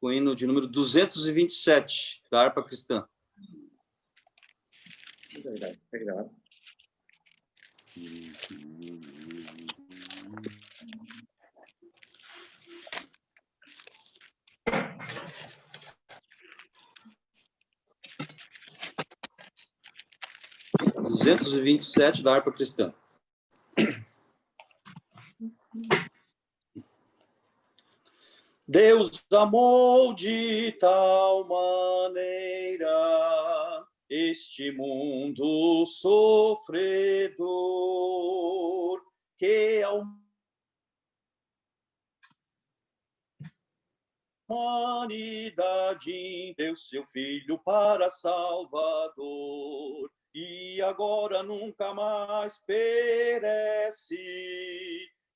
com o hino de número 227, da harpa cristã. Obrigado. 227 da harpa cristã. Deus amou de tal maneira este mundo sofredor, que a humanidade deu seu Filho para Salvador, e agora nunca mais perece.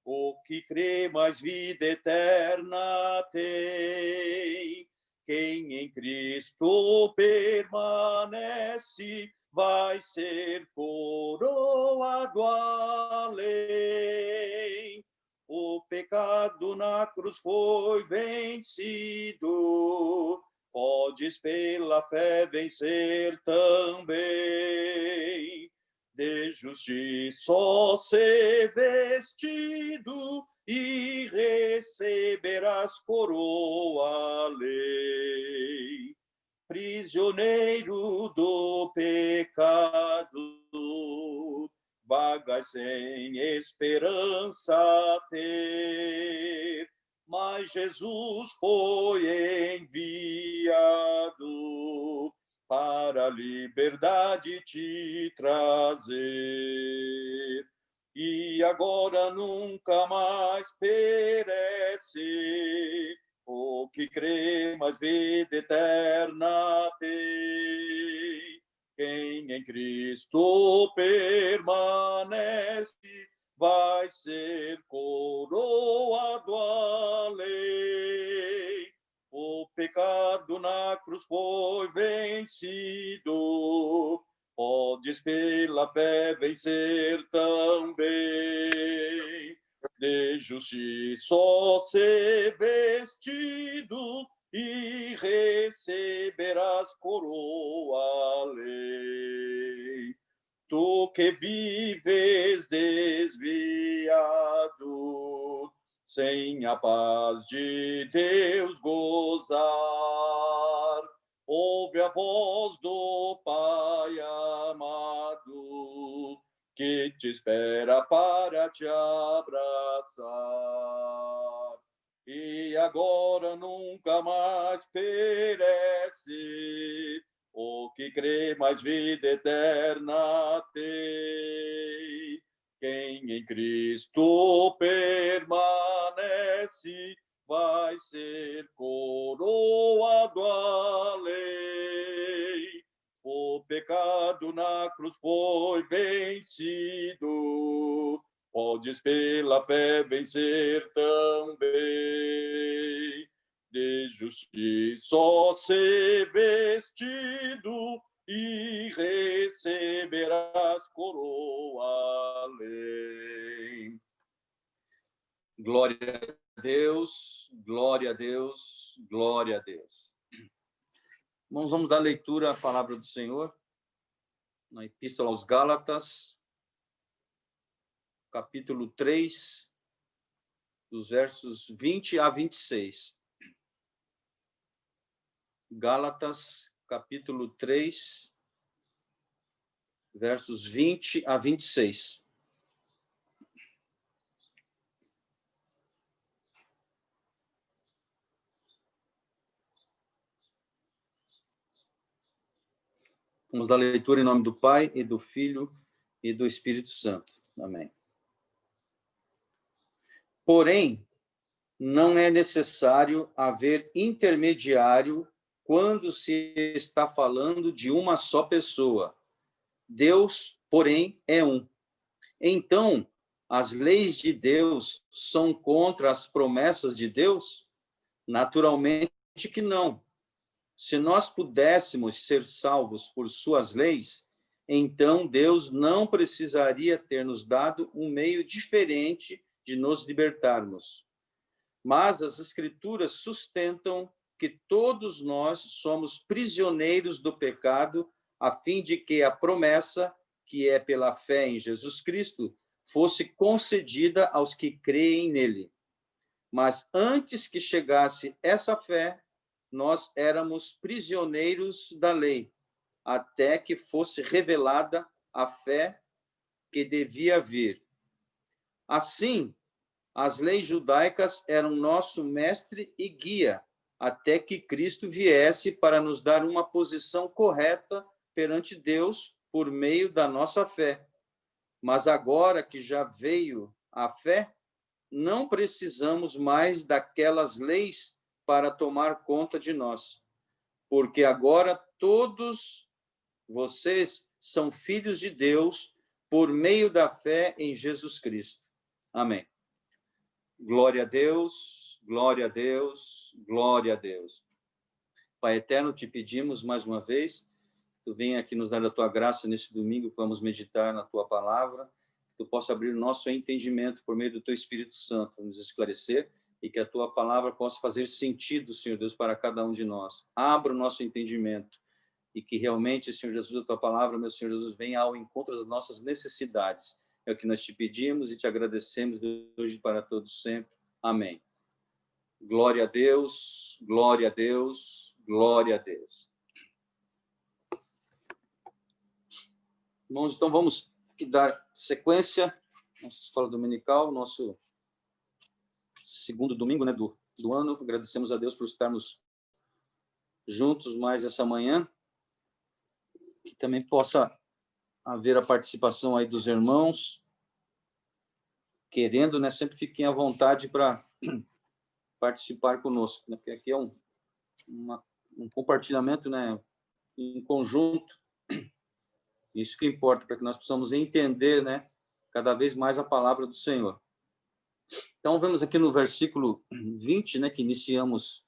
O que crê, mais vida eterna tem. Quem em Cristo permanece vai ser coroado além. O pecado na cruz foi vencido, podes pela fé vencer também. De justiça ser vestido e receberás coroa lei. Prisioneiro do pecado, vagas sem esperança ter, mas Jesus foi enviado para a liberdade te trazer. E agora nunca mais perece. O que crê, mais vida eterna tem. Quem em Cristo permanece vai ser coroado além. O pecado na cruz foi vencido, podes pela fé vencer também. De justiça ser vestido e receberás coroa lei. Tu que vives desviado, sem a paz de Deus gozar, ouve a voz do Pai amado, que te espera para te abraçar. E agora nunca mais perece. O que crê, mais vida eterna tem. Quem em Cristo permanece vai ser coroado além. O pecado na cruz foi vencido, podes pela fé vencer também. De justiça ser vestido e receberás coroa além. Glória a Deus, glória a Deus, glória a Deus. Irmãos, vamos dar leitura à palavra do Senhor, na Epístola aos Gálatas, capítulo 3, dos versos 20 a 26. Gálatas, capítulo 3, versos 20 a 26. Vamos dar leitura em nome do Pai, e do Filho, e do Espírito Santo. Amém. Porém, não é necessário haver intermediário quando se está falando de uma só pessoa. Deus, porém, é um. Então, as leis de Deus são contra as promessas de Deus? Naturalmente que não. Se nós pudéssemos ser salvos por suas leis, então Deus não precisaria ter nos dado um meio diferente de nos libertarmos. Mas as Escrituras sustentam que todos nós somos prisioneiros do pecado, a fim de que a promessa, que é pela fé em Jesus Cristo, fosse concedida aos que creem nele. Mas antes que chegasse essa fé, nós éramos prisioneiros da lei, até que fosse revelada a fé que devia vir. Assim, as leis judaicas eram nosso mestre e guia, até que Cristo viesse para nos dar uma posição correta perante Deus por meio da nossa fé. Mas agora que já veio a fé, não precisamos mais daquelas leis para tomar conta de nós, porque agora todos vocês são filhos de Deus por meio da fé em Jesus Cristo. Amém. Glória a Deus, glória a Deus, glória a Deus. Pai eterno, te pedimos mais uma vez, tu venha aqui nos dar a tua graça nesse domingo, vamos meditar na tua palavra, que tu possa abrir o nosso entendimento por meio do teu Espírito Santo, nos esclarecer, e que a tua palavra possa fazer sentido, Senhor Deus, para cada um de nós. Abra o nosso entendimento, e que realmente, Senhor Jesus, a tua palavra, meu Senhor Jesus, venha ao encontro das nossas necessidades. É o que nós te pedimos e te agradecemos de hoje para todos sempre. Amém. Glória a Deus, glória a Deus, glória a Deus. Irmãos, então vamos dar sequência à escola dominical, nosso segundo domingo, né, do ano. Agradecemos a Deus por estarmos juntos mais essa manhã. Que também possa haver a participação aí dos irmãos, querendo, né, sempre fiquem à vontade para participar conosco, né, porque aqui é um compartilhamento, né, em conjunto. Isso que importa, para que nós possamos entender, né, cada vez mais a palavra do Senhor. Então, vemos aqui no versículo 20, né, que iniciamos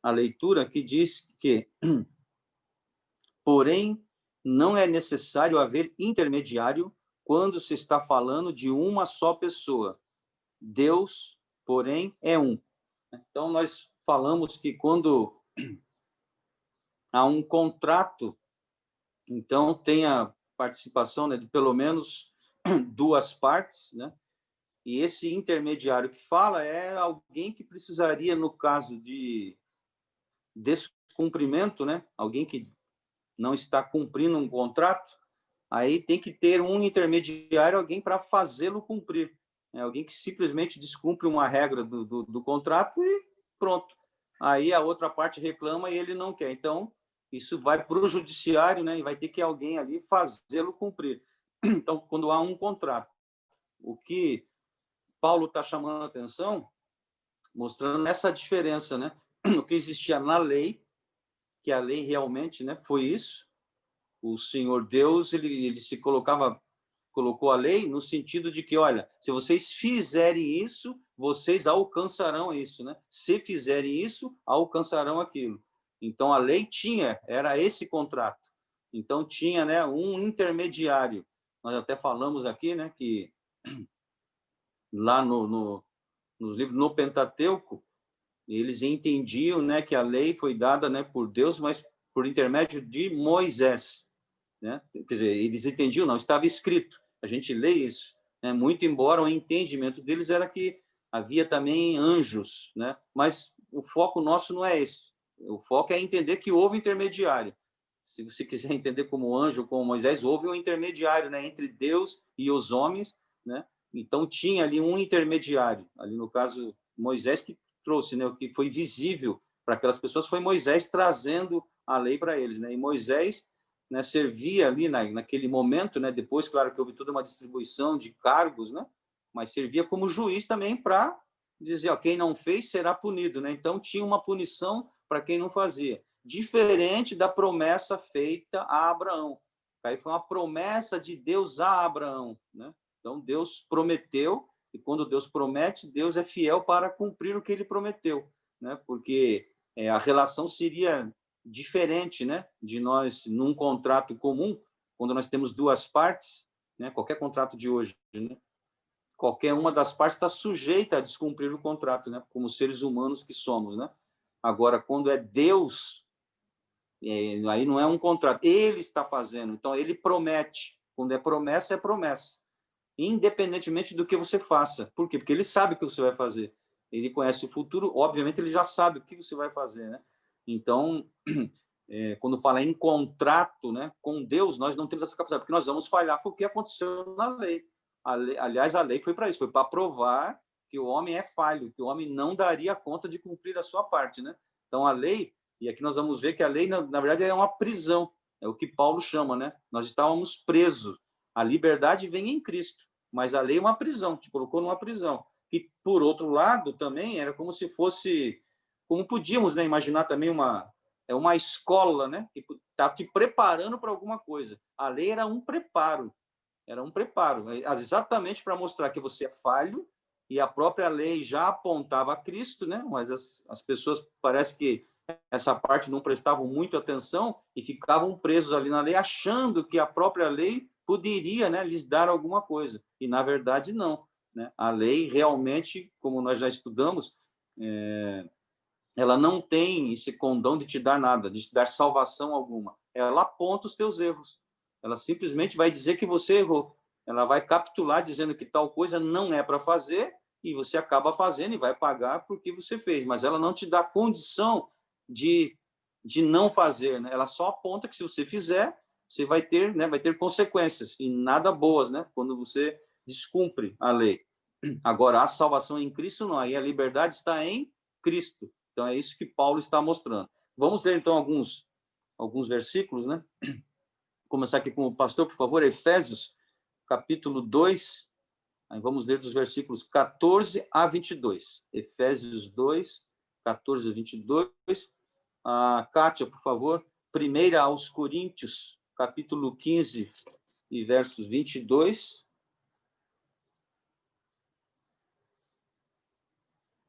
a leitura, que diz que, porém, não é necessário haver intermediário quando se está falando de uma só pessoa. Deus, porém, é um. Então, nós falamos que quando há um contrato, então tem a participação, né, de pelo menos duas partes, né? E esse intermediário que fala é alguém que precisaria, no caso de descumprimento, né? Alguém que não está cumprindo um contrato, aí tem que ter um intermediário, alguém para fazê-lo cumprir. É alguém que simplesmente descumpre uma regra do contrato e pronto. Aí a outra parte reclama e ele não quer. Então, isso vai para o judiciário, né? E vai ter que alguém ali fazê-lo cumprir. Então, quando há um contrato, o que Paulo está chamando a atenção, mostrando essa diferença, né? O que existia na lei, que a lei realmente, né, foi isso. O Senhor Deus, ele se colocou a lei no sentido de que, olha, se vocês fizerem isso, vocês alcançarão isso, né? Se fizerem isso, alcançarão aquilo. Então, a lei era esse contrato. Então, tinha, né, um intermediário. Nós até falamos aqui, né, que lá no livro, no Pentateuco, eles entendiam, né, que a lei foi dada, né, por Deus, mas por intermédio de Moisés, né? Quer dizer, eles entendiam, não, estava escrito. A gente lê isso, né? Muito embora o entendimento deles era que havia também anjos, né? Mas o foco nosso não é esse. O foco é entender que houve intermediário. Se você quiser entender como anjo, como Moisés, houve um intermediário, né, entre Deus e os homens, né? Então tinha ali um intermediário, ali no caso Moisés, que trouxe, né, o que foi visível para aquelas pessoas foi Moisés trazendo a lei para eles, né? E Moisés, né, servia ali naquele momento, né? Depois, claro que houve toda uma distribuição de cargos, né? Mas servia como juiz também para dizer, ó, quem não fez será punido, né? Então tinha uma punição para quem não fazia, diferente da promessa feita a Abraão. Aí foi uma promessa de Deus a Abraão, né? Então Deus prometeu, e quando Deus promete, Deus é fiel para cumprir o que ele prometeu, né? Porque a relação seria diferente, né, de nós num contrato comum, quando nós temos duas partes, né, qualquer contrato de hoje, né, qualquer uma das partes está sujeita a descumprir o contrato, né, como seres humanos que somos, né? Agora, quando é Deus, aí não é um contrato. Ele está fazendo. Então, ele promete. Quando é promessa, independentemente do que você faça. Por quê? Porque ele sabe o que você vai fazer. Ele conhece o futuro, obviamente ele já sabe o que você vai fazer, né? Então, quando fala em contrato, né, com Deus, nós não temos essa capacidade, porque nós vamos falhar. Foi o que aconteceu na lei. Aliás, a lei foi para isso, foi para provar que o homem é falho, que o homem não daria conta de cumprir a sua parte, né? Então, a lei, e aqui nós vamos ver que a lei, na verdade, é uma prisão, é o que Paulo chama, né? Nós estávamos presos. A liberdade vem em Cristo, mas a lei é uma prisão, te colocou numa prisão. E, por outro lado, também era como se fosse, como podíamos, né, imaginar também uma escola, né, que está te preparando para alguma coisa. A lei era um preparo, exatamente para mostrar que você é falho, e a própria lei já apontava a Cristo, né, mas as pessoas parece que essa parte não prestavam muito atenção e ficavam presos ali na lei, achando que a própria lei poderia, né, lhes dar alguma coisa. E, na verdade, não. Né? A lei realmente, como nós já estudamos, ela não tem esse condão de te dar nada, de te dar salvação alguma. Ela aponta os teus erros. Ela simplesmente vai dizer que você errou. Ela vai capitular dizendo que tal coisa não é para fazer e você acaba fazendo e vai pagar porque você fez. Mas ela não te dá condição de não fazer. Né? Ela só aponta que se você fizer, você vai ter, né, vai ter consequências, e nada boas, né, quando você descumpre a lei. Agora, a salvação em Cristo não, aí a liberdade está em Cristo. Então, é isso que Paulo está mostrando. Vamos ler, então, alguns versículos, né? Vou começar aqui com o pastor, por favor, Efésios, capítulo 2, aí vamos ler dos versículos 14 a 22. Efésios 2, 14 a 22. Kátia, por favor, 1 aos Coríntios, capítulo 15 e versos 22.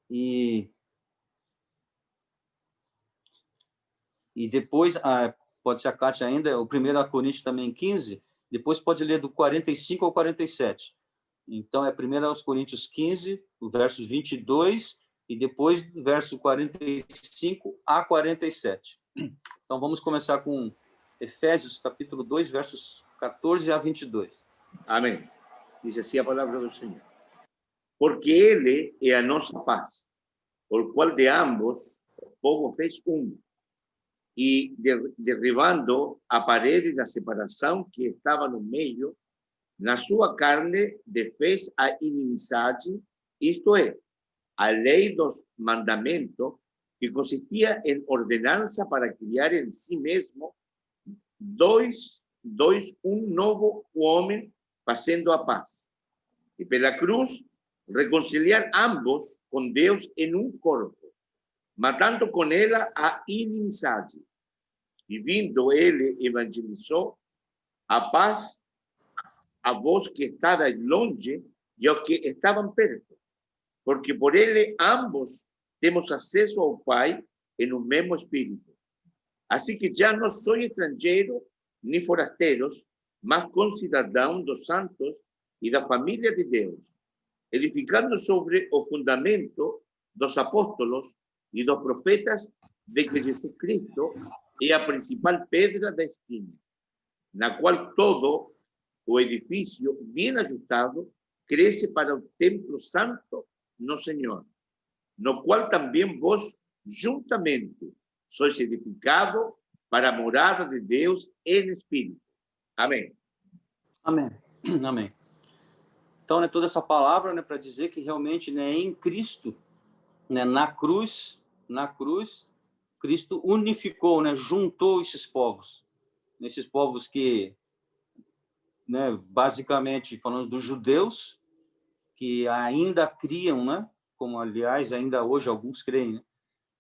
E depois, pode ser a Kátia ainda, o 1 Coríntios também 15, depois pode ler do 45 ao 47. Então, é 1 aos Coríntios 15, o versos 22, e depois do verso 45 a 47. Então, vamos começar com Efésios, capítulo 2, versos 14 a 22. Amém. Diz assim a palavra do Senhor. Porque Ele é a nossa paz, por qual de ambos o povo fez um, e derribando a parede da separação que estava no meio, na sua carne desfez a inimizade, isto é, a lei dos mandamentos, que consistia em ordenança para criar em si mesmo um novo homem, fazendo a paz. E pela cruz, reconciliar ambos com Deus em um corpo, matando com ela a inimizade. E vindo ele, evangelizou a paz a vós que estáis longe e aos que estavam perto, porque por ele ambos temos acesso ao Pai em um mesmo Espírito. Assim que já não sois estrangeiros nem forasteiros, mas concidadãos dos santos e da família de Deus, edificando sobre o fundamento dos apóstolos e dos profetas, de que Jesus Cristo é a principal pedra da esquina, na qual todo o edifício, bem ajustado, cresce para o templo santo no Senhor, no qual também vós, juntamente, sois edificados para a morada de Deus em Espírito. Amém. Amém. Amém. Então, né, toda essa palavra, né, para dizer que realmente, né, em Cristo, né, na cruz, Cristo unificou, né, juntou esses povos que, né, basicamente falando dos judeus, que ainda criam, né, como aliás ainda hoje alguns creem, né,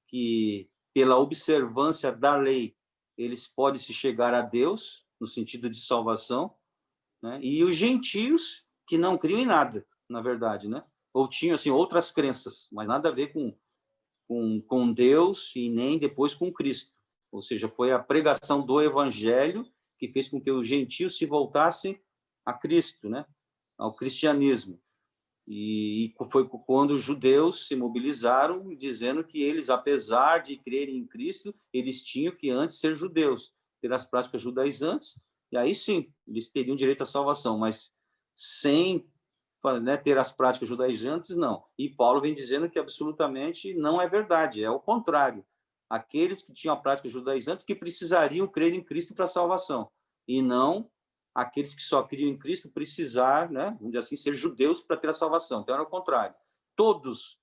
que pela observância da lei eles podem se chegar a Deus no sentido de salvação, né, e os gentios que não criam em nada, na verdade, né, ou tinham assim outras crenças, mas nada a ver com Deus e nem depois com Cristo. Ou seja, foi a pregação do evangelho que fez com que os gentios se voltassem a Cristo, né? Ao cristianismo. E foi quando os judeus se mobilizaram, dizendo que eles, apesar de crerem em Cristo, eles tinham que antes ser judeus, ter as práticas judaizantes, e aí sim, eles teriam direito à salvação, mas sem, né, ter as práticas judaizantes, não. E Paulo vem dizendo que absolutamente não é verdade, é o contrário. Aqueles que tinham a prática judaizantes que precisariam crer em Cristo para a salvação, e não aqueles que só criam em Cristo precisar, né, vamos dizer assim, ser judeus para ter a salvação. Então, era o contrário. Todos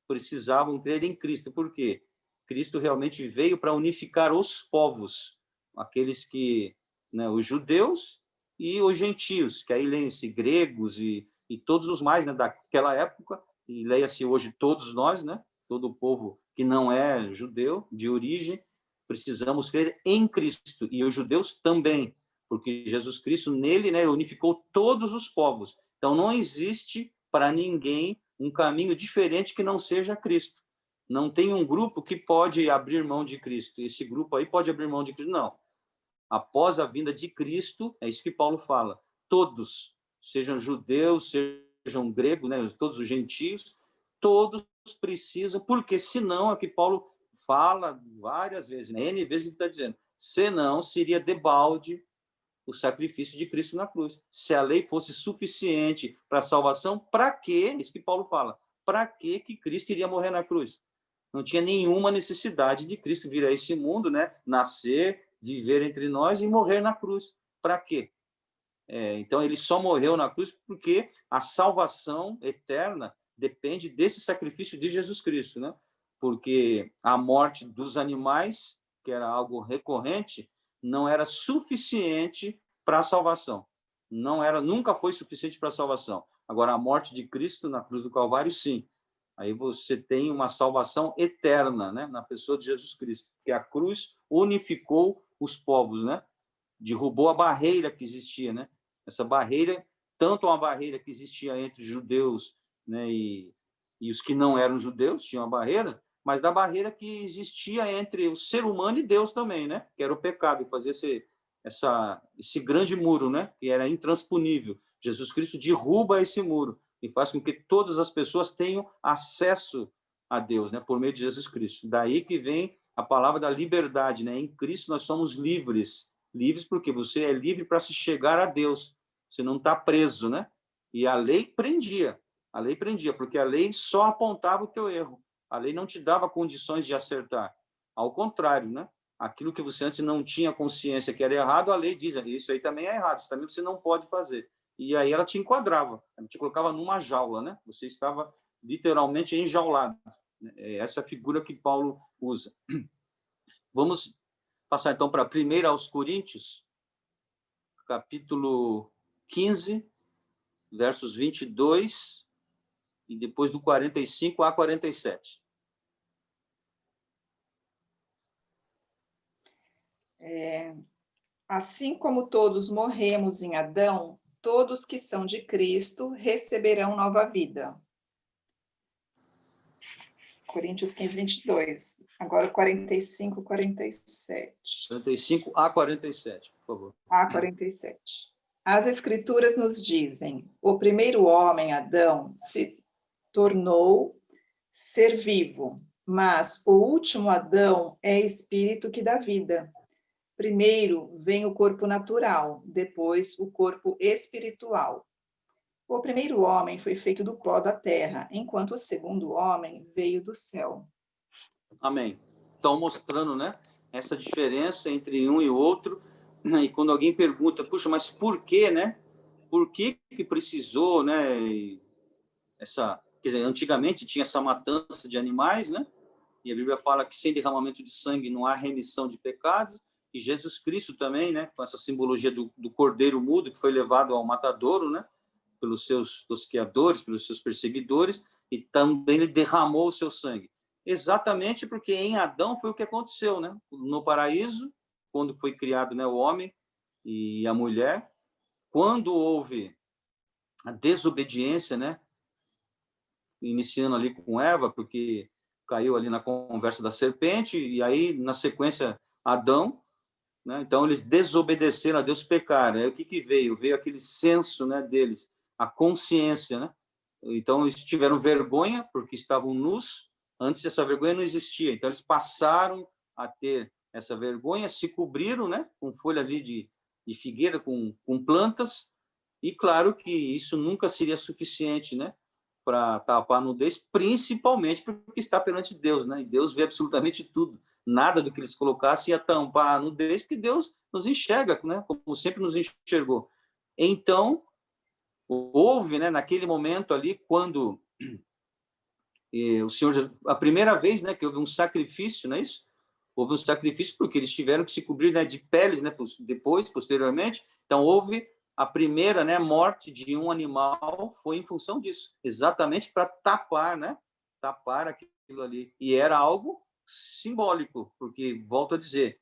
precisavam crer em Cristo. Por quê? Cristo realmente veio para unificar os povos, aqueles que, né, os judeus e os gentios, que aí leem-se gregos e todos os mais, né, daquela época, e leia-se hoje todos nós, né, todo o povo que não é judeu, de origem, precisamos crer em Cristo, e os judeus também, porque Jesus Cristo, nele, né, unificou todos os povos. Então, não existe para ninguém um caminho diferente que não seja Cristo. Não tem um grupo que pode abrir mão de Cristo. Esse grupo aí pode abrir mão de Cristo. Não. Após a vinda de Cristo, é isso que Paulo fala, todos, sejam judeus, sejam gregos, né, todos os gentios, todos precisam, porque senão, é que Paulo fala várias vezes, né, N vezes ele está dizendo, senão seria debalde o sacrifício de Cristo na cruz. Se a lei fosse suficiente para a salvação, para quê? Isso que Paulo fala. Para que Cristo iria morrer na cruz? Não tinha nenhuma necessidade de Cristo vir a esse mundo, né? Nascer, viver entre nós e morrer na cruz. Para quê? Então, ele só morreu na cruz porque a salvação eterna depende desse sacrifício de Jesus Cristo, né? Porque a morte dos animais, que era algo recorrente, não era suficiente para a salvação. Nunca foi suficiente para a salvação. Agora, a morte de Cristo na cruz do Calvário, sim. Aí você tem uma salvação eterna, né, na pessoa de Jesus Cristo, que a cruz unificou os povos, né? Derrubou a barreira que existia, né? Essa barreira, tanto uma barreira que existia entre judeus, né, e os que não eram judeus, tinha uma barreira, mas da barreira que existia entre o ser humano e Deus também, né? Que era o pecado, fazer esse grande muro, né? Que era intransponível. Jesus Cristo derruba esse muro e faz com que todas as pessoas tenham acesso a Deus, né? Por meio de Jesus Cristo. Daí que vem a palavra da liberdade, né? Em Cristo nós somos livres. Livres porque você é livre para se chegar a Deus. Você não está preso, né? E a lei prendia, porque a lei só apontava o teu erro. A lei não te dava condições de acertar. Ao contrário, né? Aquilo que você antes não tinha consciência que era errado, a lei diz, isso aí também é errado, isso também você não pode fazer. E aí ela te enquadrava, ela te colocava numa jaula, né? Você estava literalmente enjaulado. Essa figura que Paulo usa. Vamos passar então para 1 aos Coríntios, capítulo 15, versos 22 e depois do 45 a 47. Assim como todos morremos em Adão, todos que são de Cristo receberão nova vida. Coríntios 15, 22. Agora 45, 47. 45 a 47, por favor. A 47. As Escrituras nos dizem: o primeiro homem, Adão, se tornou ser vivo, mas o último Adão é espírito que dá vida. Primeiro vem o corpo natural, depois o corpo espiritual. O primeiro homem foi feito do pó da terra, enquanto o segundo homem veio do céu. Amém. Estão mostrando, né, essa diferença entre um e o outro. E quando alguém pergunta, puxa, mas por quê, né? Por que precisou, né? Quer dizer, antigamente tinha essa matança de animais, né? E a Bíblia fala que sem derramamento de sangue não há remissão de pecados. E Jesus Cristo também, né? Com essa simbologia do cordeiro mudo que foi levado ao matadouro, né? Pelos seus tosqueadores, pelos seus perseguidores, e também ele derramou o seu sangue. Exatamente porque em Adão foi o que aconteceu, né? No paraíso, quando foi criado, né, o homem e a mulher, quando houve a desobediência, né? Iniciando ali com Eva, porque caiu ali na conversa da serpente, e aí, na sequência, Adão, né? Então, eles desobedeceram a Deus, pecaram. Aí, o que veio? Veio aquele senso, né, deles, a consciência, né? Então, eles tiveram vergonha, porque estavam nus. Antes, essa vergonha não existia. Então, eles passaram a ter essa vergonha, se cobriram, né, com folha ali de figueira, com plantas. E, claro, que isso nunca seria suficiente, né, para tapar a nudez, principalmente porque está perante Deus, né? E Deus vê absolutamente tudo. Nada do que eles colocassem ia tampar a nudez, porque Deus nos enxerga, né, como sempre nos enxergou. Então, houve, né, naquele momento ali, quando o Senhor, a primeira vez, né, que houve um sacrifício, não é isso? Houve um sacrifício porque eles tiveram que se cobrir, né, de peles, né, depois, posteriormente. Então, houve a primeira, né, morte de um animal, foi em função disso, exatamente para tapar, né, tapar aquilo ali. E era algo simbólico, porque, volto a dizer,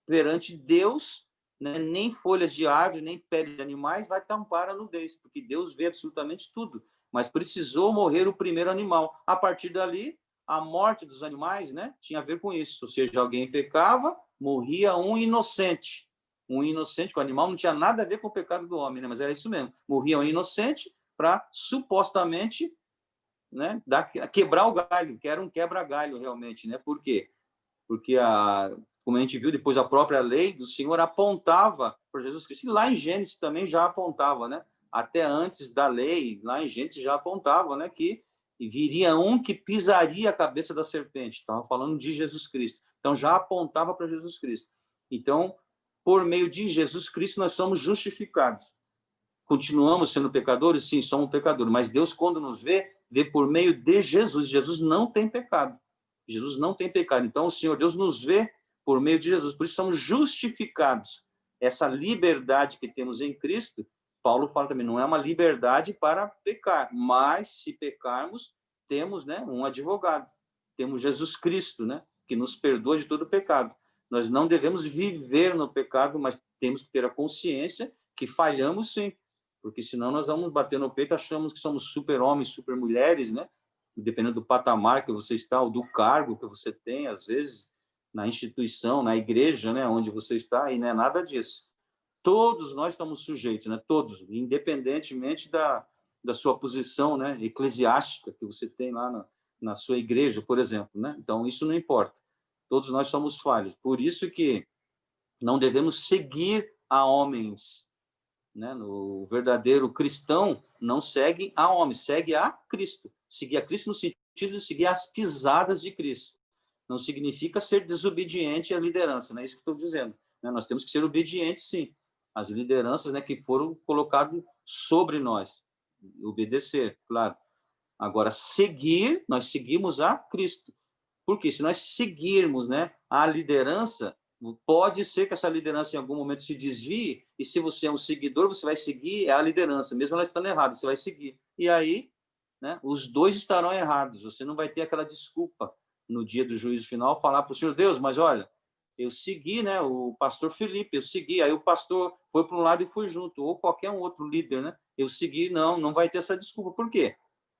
perante Deus, né, nem folhas de árvore, nem pele de animais vai tampar a nudez, porque Deus vê absolutamente tudo. Mas precisou morrer o primeiro animal. A partir dali, a morte dos animais, né, tinha a ver com isso. Ou seja, alguém pecava, morria um inocente. Um inocente, que o animal não tinha nada a ver com o pecado do homem, né, mas era isso mesmo. Morria um inocente para, supostamente, né, quebrar o galho, que era um quebra-galho realmente. Né? Por quê? Porque, como a gente viu depois, a própria lei do Senhor apontava para Jesus Cristo. E lá em Gênesis também já apontava, né? Até antes da lei, lá em Gênesis já apontava, né, que viria um que pisaria a cabeça da serpente. Estava falando de Jesus Cristo. Então, já apontava para Jesus Cristo. Então, por meio de Jesus Cristo, nós somos justificados. Continuamos sendo pecadores? Sim, somos pecadores. Mas Deus, quando nos vê, vê por meio de Jesus. Jesus não tem pecado. Jesus não tem pecado. Então, o Senhor Deus nos vê por meio de Jesus. Por isso, somos justificados. Essa liberdade que temos em Cristo, Paulo fala também, não é uma liberdade para pecar, mas se pecarmos, temos, né, um advogado. Temos Jesus Cristo, né, que nos perdoa de todo pecado. Nós não devemos viver no pecado, mas temos que ter a consciência que falhamos sim, porque senão nós vamos bater no peito, achamos que somos super-homens, super-mulheres, né? Dependendo do patamar que você está, ou do cargo que você tem, às vezes, na instituição, na igreja, né, onde você está, e não é nada disso. Todos nós estamos sujeitos, né, todos, independentemente da sua posição, né, eclesiástica que você tem lá na sua igreja, por exemplo, né? Então, isso não importa. Todos nós somos falhos. Por isso que não devemos seguir a homens, né? O verdadeiro cristão não segue a homens, segue a Cristo. Seguir a Cristo no sentido de seguir as pisadas de Cristo. Não significa ser desobediente à liderança, não é isso que estou dizendo. Né? Nós temos que ser obedientes, sim, às lideranças, né, que foram colocadas sobre nós. Obedecer, claro. Agora, seguir, nós seguimos a Cristo. Porque se nós seguirmos, né, a liderança, pode ser que essa liderança em algum momento se desvie, e se você é um seguidor, você vai seguir a liderança, mesmo ela estando errada, você vai seguir. E aí, né, os dois estarão errados, você não vai ter aquela desculpa no dia do juízo final, falar para o Senhor Deus, mas olha, eu segui, né, o pastor Felipe, eu segui, aí o pastor foi para um lado e fui junto, ou qualquer um outro líder, né, eu segui, não vai ter essa desculpa. Por quê?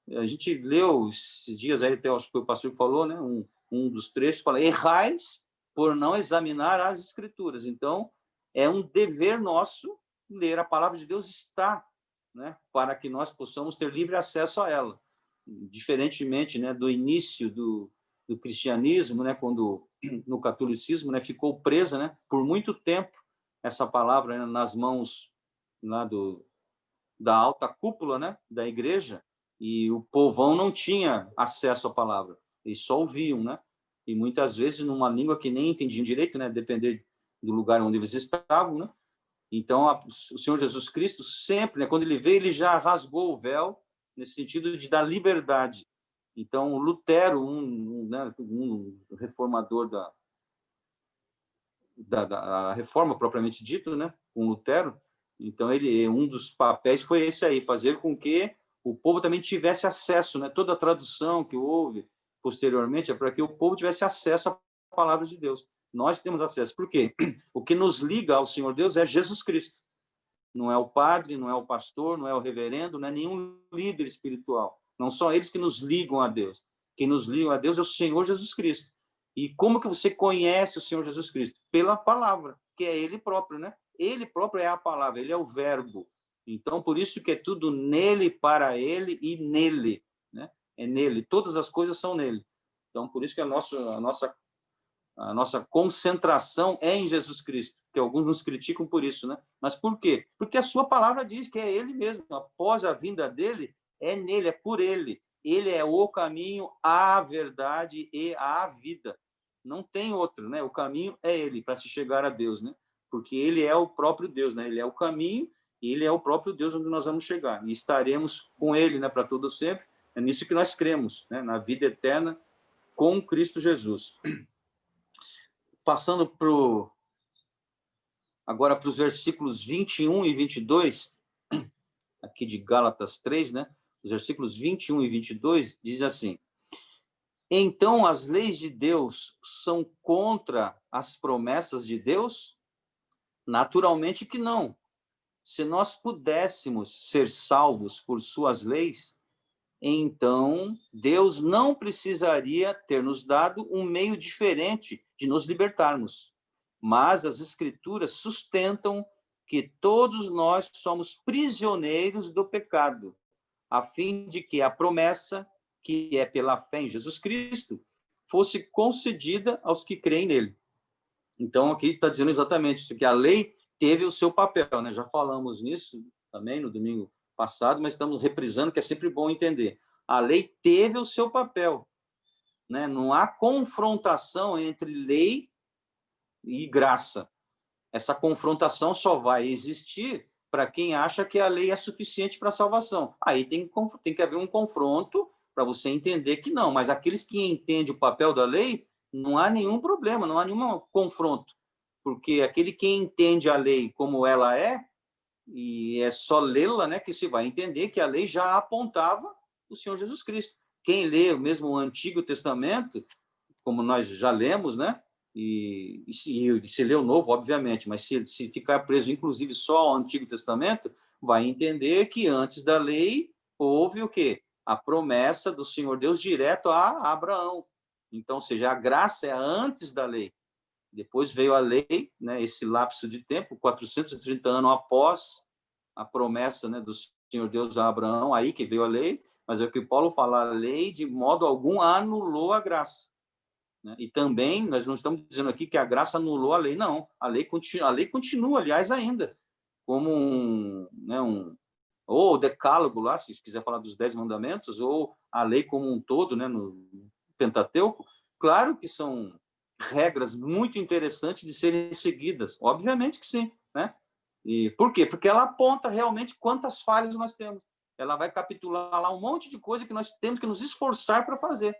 A gente leu esses dias aí, até acho que foi o pastor que falou, né, um dos trechos fala, errais por não examinar as escrituras. Então, é um dever nosso ler a palavra de Deus, está, né, para que nós possamos ter livre acesso a ela. Diferentemente, né, do início do cristianismo, né, quando no catolicismo, né, ficou presa, né, por muito tempo essa palavra, né, nas mãos lá da alta cúpula, né, da igreja, e o povão não tinha acesso à palavra, eles só ouviam, né? E muitas vezes numa língua que nem entendiam direito, né? Depender do lugar onde eles estavam, né? Então, o Senhor Jesus Cristo sempre, né, quando ele veio, ele já rasgou o véu nesse sentido de dar liberdade. Então, Lutero, um reformador da reforma propriamente dito, né, com Lutero, então um dos papéis foi esse aí, fazer com que o povo também tivesse acesso, né, toda a tradução que houve posteriormente é para que o povo tivesse acesso à palavra de Deus. Nós temos acesso. Por quê? O que nos liga ao Senhor Deus é Jesus Cristo. Não é o padre, não é o pastor, não é o reverendo, não é nenhum líder espiritual. Não são eles que nos ligam a Deus. Quem nos liga a Deus é o Senhor Jesus Cristo. E como que você conhece o Senhor Jesus Cristo? Pela palavra, que é Ele próprio, né? Ele próprio é a palavra, Ele é o verbo. Então, por isso que é tudo nele, para ele e nele, né? É nele, todas as coisas são nele. Então, por isso que a nossa concentração é em Jesus Cristo, que alguns nos criticam por isso, né? Mas por quê? Porque a sua palavra diz que é ele mesmo, após a vinda dele, é nele, é por ele. Ele é o caminho, a verdade e a vida. Não tem outro, né? O caminho é ele, para se chegar a Deus, né? Porque ele é o próprio Deus, né? Ele é o caminho e ele é o próprio Deus onde nós vamos chegar. E estaremos com ele, né, para todo sempre. É nisso que nós cremos, né? Na vida eterna com Cristo Jesus. Passando agora para os versículos 21 e 22, aqui de Gálatas 3, né? Os versículos 21 e 22 diz assim: então as leis de Deus são contra as promessas de Deus? Naturalmente que não. Se nós pudéssemos ser salvos por suas leis, então Deus não precisaria ter nos dado um meio diferente de nos libertarmos. Mas as Escrituras sustentam que todos nós somos prisioneiros do pecado, a fim de que a promessa, que é pela fé em Jesus Cristo, fosse concedida aos que creem nele. Então, aqui está dizendo exatamente isso, que a lei teve o seu papel, né? Já falamos nisso também no domingo passado, mas estamos reprisando, que é sempre bom entender. A lei teve o seu papel, né? Não há confrontação entre lei e graça. Essa confrontação só vai existir para quem acha que a lei é suficiente para a salvação. Aí tem que haver um confronto para você entender que não, mas aqueles que entendem o papel da lei, não há nenhum problema, não há nenhum confronto, porque aquele que entende a lei como ela é, e é só lê-la, né, que se vai entender que a lei já apontava o Senhor Jesus Cristo. Quem lê mesmo o Antigo Testamento, como nós já lemos, né, e se lê o Novo, obviamente, mas se ficar preso, inclusive, só ao Antigo Testamento, vai entender que antes da lei houve o quê? A promessa do Senhor Deus direto a Abraão. Então, ou seja, a graça é antes da lei. Depois veio a lei, né, esse lapso de tempo, 430 anos após a promessa, né, do Senhor Deus a Abraão, aí que veio a lei, mas é o que Paulo fala, a lei de modo algum anulou a graça. Né? E também, nós não estamos dizendo aqui que a graça anulou a lei, não. A lei continua, aliás, ainda, como ou o decálogo lá, se quiser falar dos 10 mandamentos, ou a lei como um todo, né, no Pentateuco. Claro que são regras muito interessantes de serem seguidas, obviamente que sim, né? E por quê? Porque ela aponta realmente quantas falhas nós temos. Ela vai capitular lá um monte de coisa que nós temos que nos esforçar para fazer.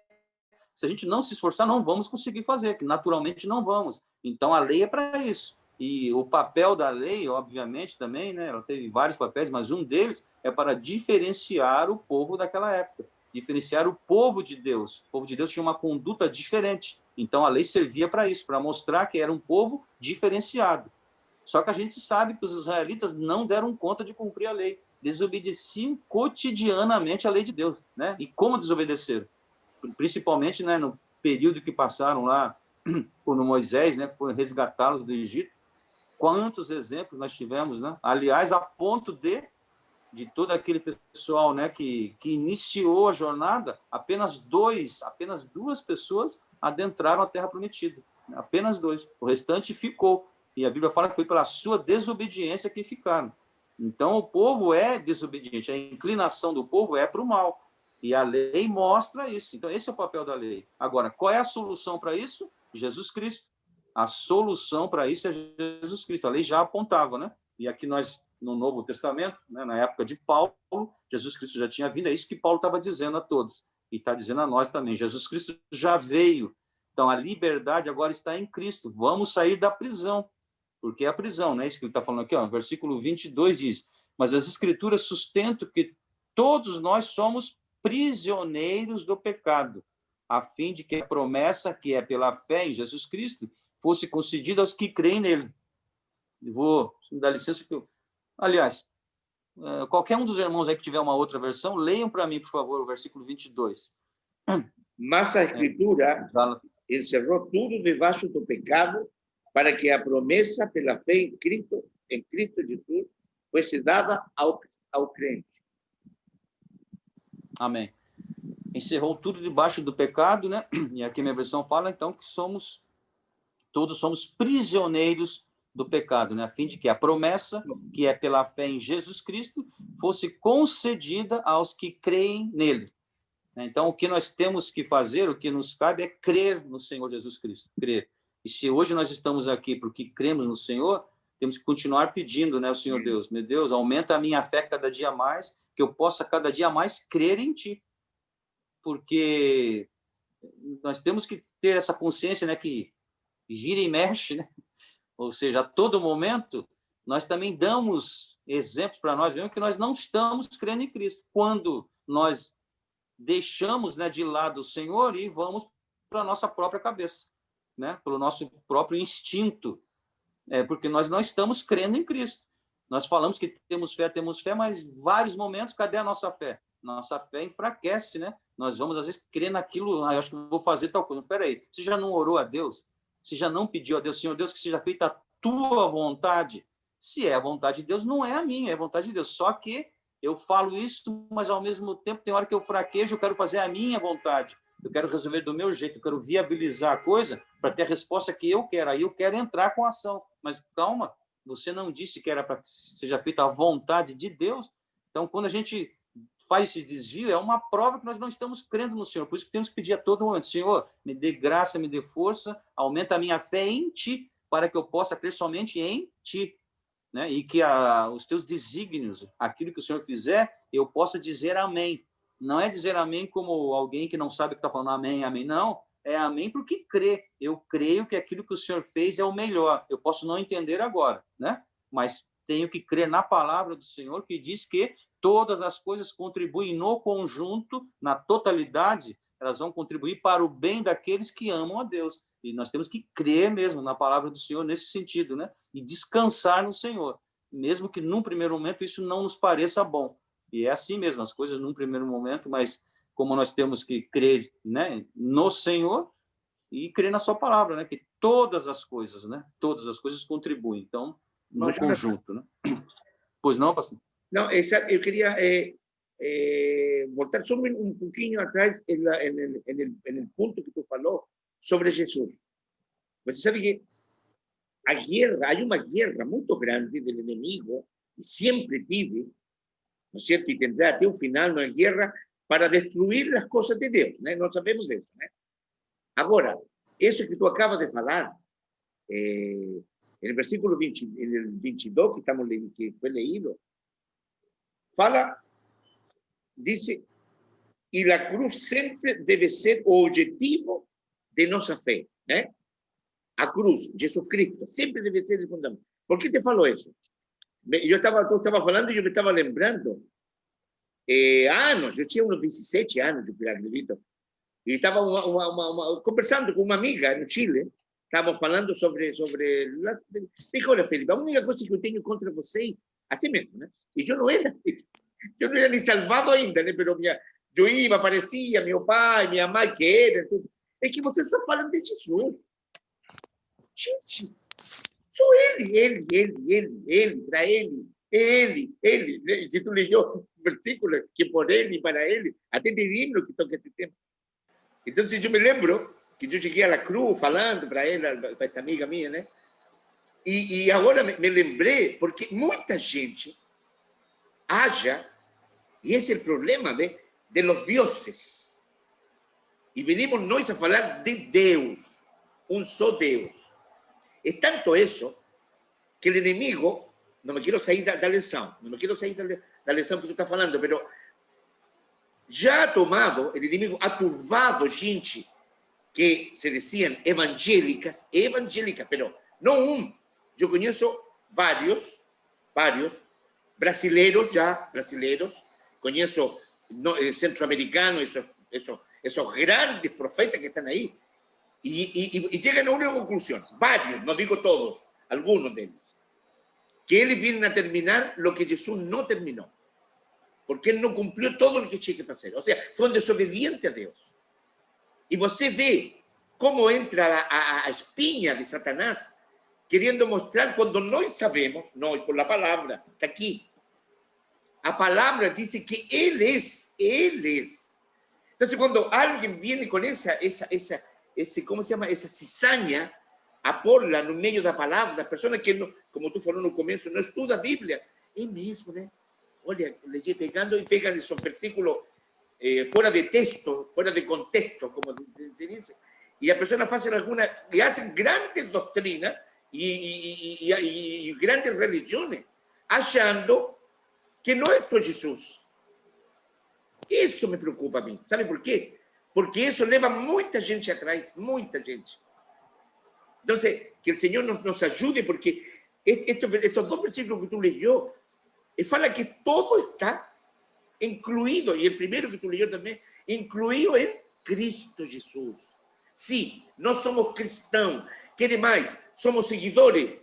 Se a gente não se esforçar, não vamos conseguir fazer, que naturalmente não vamos. Então, a lei é para isso. E o papel da lei, obviamente, também, né, ela teve vários papéis, mas um deles é para diferenciar o povo daquela época, diferenciar o povo de Deus. O povo de Deus tinha uma conduta diferente. Então, a lei servia para isso, para mostrar que era um povo diferenciado. Só que a gente sabe que os israelitas não deram conta de cumprir a lei. Desobedeciam cotidianamente a lei de Deus. Né? E como desobedeceram? Principalmente, né, no período que passaram lá por Moisés, né, foi resgatá-los do Egito. Quantos exemplos nós tivemos, né? Aliás, a ponto de todo aquele pessoal, né, que iniciou a jornada, apenas duas pessoas adentraram a Terra Prometida. Apenas 2. O restante ficou. E a Bíblia fala que foi pela sua desobediência que ficaram. Então, o povo é desobediente. A inclinação do povo é para o mal. E a lei mostra isso. Então, esse é o papel da lei. Agora, qual é a solução para isso? Jesus Cristo. A solução para isso é Jesus Cristo. A lei já apontava, né? E aqui nós, no Novo Testamento, né, na época de Paulo, Jesus Cristo já tinha vindo. É isso que Paulo estava dizendo a todos. E está dizendo a nós também. Jesus Cristo já veio. Então, a liberdade agora está em Cristo. Vamos sair da prisão. Porque é a prisão, né? Isso que ele está falando aqui, ó, versículo 22 diz: mas as Escrituras sustentam que todos nós somos prisioneiros do pecado, a fim de que a promessa, que é pela fé em Jesus Cristo, fosse concedida aos que creem nele. Me dar licença que eu... Aliás, qualquer um dos irmãos aí que tiver uma outra versão, leiam para mim, por favor, o versículo 22. Mas a Escritura encerrou tudo debaixo do pecado, para que a promessa pela fé em Cristo Jesus fuese dada ao crente. Amém. Encerrou tudo debaixo do pecado, né? E aqui minha versão fala, então, que todos somos prisioneiros do pecado, né? A fim de que a promessa, que é pela fé em Jesus Cristo, fosse concedida aos que creem nele. Então, o que nós temos que fazer, o que nos cabe é crer no Senhor Jesus Cristo, crer. E se hoje nós estamos aqui porque cremos no Senhor, temos que continuar pedindo, né, ao Senhor Deus, meu Deus, aumenta a minha fé cada dia mais, que eu possa cada dia mais crer em Ti. Porque nós temos que ter essa consciência, né, que gira e mexe, né? Ou seja, a todo momento, nós também damos exemplos para nós mesmos que nós não estamos crendo em Cristo. Quando nós deixamos, né, de lado o Senhor e vamos para a nossa própria cabeça, né, pelo nosso próprio instinto, porque nós não estamos crendo em Cristo. Nós falamos que temos fé, mas em vários momentos, cadê a nossa fé? Nossa fé enfraquece, né? Nós vamos, às vezes, crer naquilo, eu acho que vou fazer tal coisa. Peraí, você já não orou a Deus? Você já não pediu a Deus, Senhor Deus, que seja feita a tua vontade? Se é a vontade de Deus, não é a minha, é a vontade de Deus. Só que eu falo isso, mas ao mesmo tempo tem hora que eu fraquejo, eu quero fazer a minha vontade. Eu quero resolver do meu jeito, eu quero viabilizar a coisa para ter a resposta que eu quero. Aí eu quero entrar com a ação. Mas calma, você não disse que era para que seja feita a vontade de Deus? Então, quando a gente faz esse desvio, é uma prova que nós não estamos crendo no Senhor. Por isso que temos que pedir a todo momento, Senhor, me dê graça, me dê força, aumenta a minha fé em Ti, para que eu possa crer somente em Ti. Né? E que os teus desígnios, aquilo que o Senhor fizer, eu possa dizer amém. Não é dizer amém como alguém que não sabe o que está falando amém, amém. Não, é amém porque crê. Eu creio que aquilo que o Senhor fez é o melhor. Eu posso não entender agora, né? Mas tenho que crer na palavra do Senhor, que diz que todas as coisas contribuem no conjunto, na totalidade, elas vão contribuir para o bem daqueles que amam a Deus. E nós temos que crer mesmo na palavra do Senhor nesse sentido, né? E descansar no Senhor, mesmo que num primeiro momento isso não nos pareça bom. E é assim mesmo, as coisas num primeiro momento, mas como nós temos que crer, né, no Senhor e crer na sua palavra, né? Que todas as coisas, né? Todas as coisas contribuem. Então, no conjunto, né? Pois não, pastor? Não, eu queria voltar só um pouquinho atrás en el punto que tu falou sobre Jesus. Você sabe que hay una guerra muy grande del enemigo, y siempre tive, ¿no es cierto? Y tendrá hasta un final una guerra para destruir las cosas de Dios, ¿no? No sabemos de eso, ¿no? Ahora, eso que tú acabas de falar, en el versículo 20, en el 22 que fue leído, fala, dice, y la cruz siempre debe ser o objetivo de nuestra fe, ¿eh? A cruz, Jesucristo, sempre deve ser o fundamento. Por que te falo isso? Tu estava falando e eu me estava lembrando, anos, eu tinha uns 17 anos, eu acredito, e estava conversando com uma amiga no Chile, estávamos falando sobre dijo, olha, Felipe, a única coisa que eu tenho contra vocês, assim mesmo, né? E eu não era nem salvado ainda, né? Pero eu ia, aparecia, meu pai, minha mãe, que era, tudo. É que vocês só falam de Jesus. Gente, sou ele, para ele, que tu leu o versículo, que por ele, para ele, até tem himno que toca esse tema. Então, eu me lembro que eu cheguei à cruz falando para ela, para esta amiga minha, né? E agora me lembrei, porque muita gente acha, e esse é o problema de los dioses, e venimos nós a falar de Deus, um só Deus. Es tanto eso que el enemigo, no me quiero salir da lección, no me quiero salir da lección que tú estás hablando, pero ya ha tomado, el enemigo ha turbado gente que se decían evangélicas, pero no un. Yo conozco varios brasileros, conozco centroamericanos, esos grandes profetas que están ahí. Y llegan a una conclusión, varios, no digo todos, algunos de ellos, que ellos vienen a terminar lo que Jesús no terminó, porque él no cumplió todo lo que tenía que hacer, o sea, fueron desobedientes a Dios. Y você ve cómo entra a espinha de Satanás queriendo mostrar cuando nós sabemos, nós, por la palabra, está aquí. A palabra dice que Él es. Entonces, cuando alguien viene con ¿cómo se llama? Esa cizaña a porla no meio da palavra, as pessoas que, não, como tu falou no começo, não estudam a Bíblia, é mesmo, né? Olha, pegando e pegam esos versículos fora de texto, fora de contexto, como se diz, e a pessoa faz alguma, e hacen grandes doutrinas e grandes religiões, achando que não é só Jesus. Isso me preocupa a mim. Sabe por quê? Porque isso leva muita gente atrás, muita gente. Então, que o Senhor nos ajude, porque estos dois versículos que tu leyó, fala que todo está incluído, e o primeiro que tu leyó também, incluído em Cristo Jesus. Sim, nós somos cristãos. Que demais? Somos seguidores.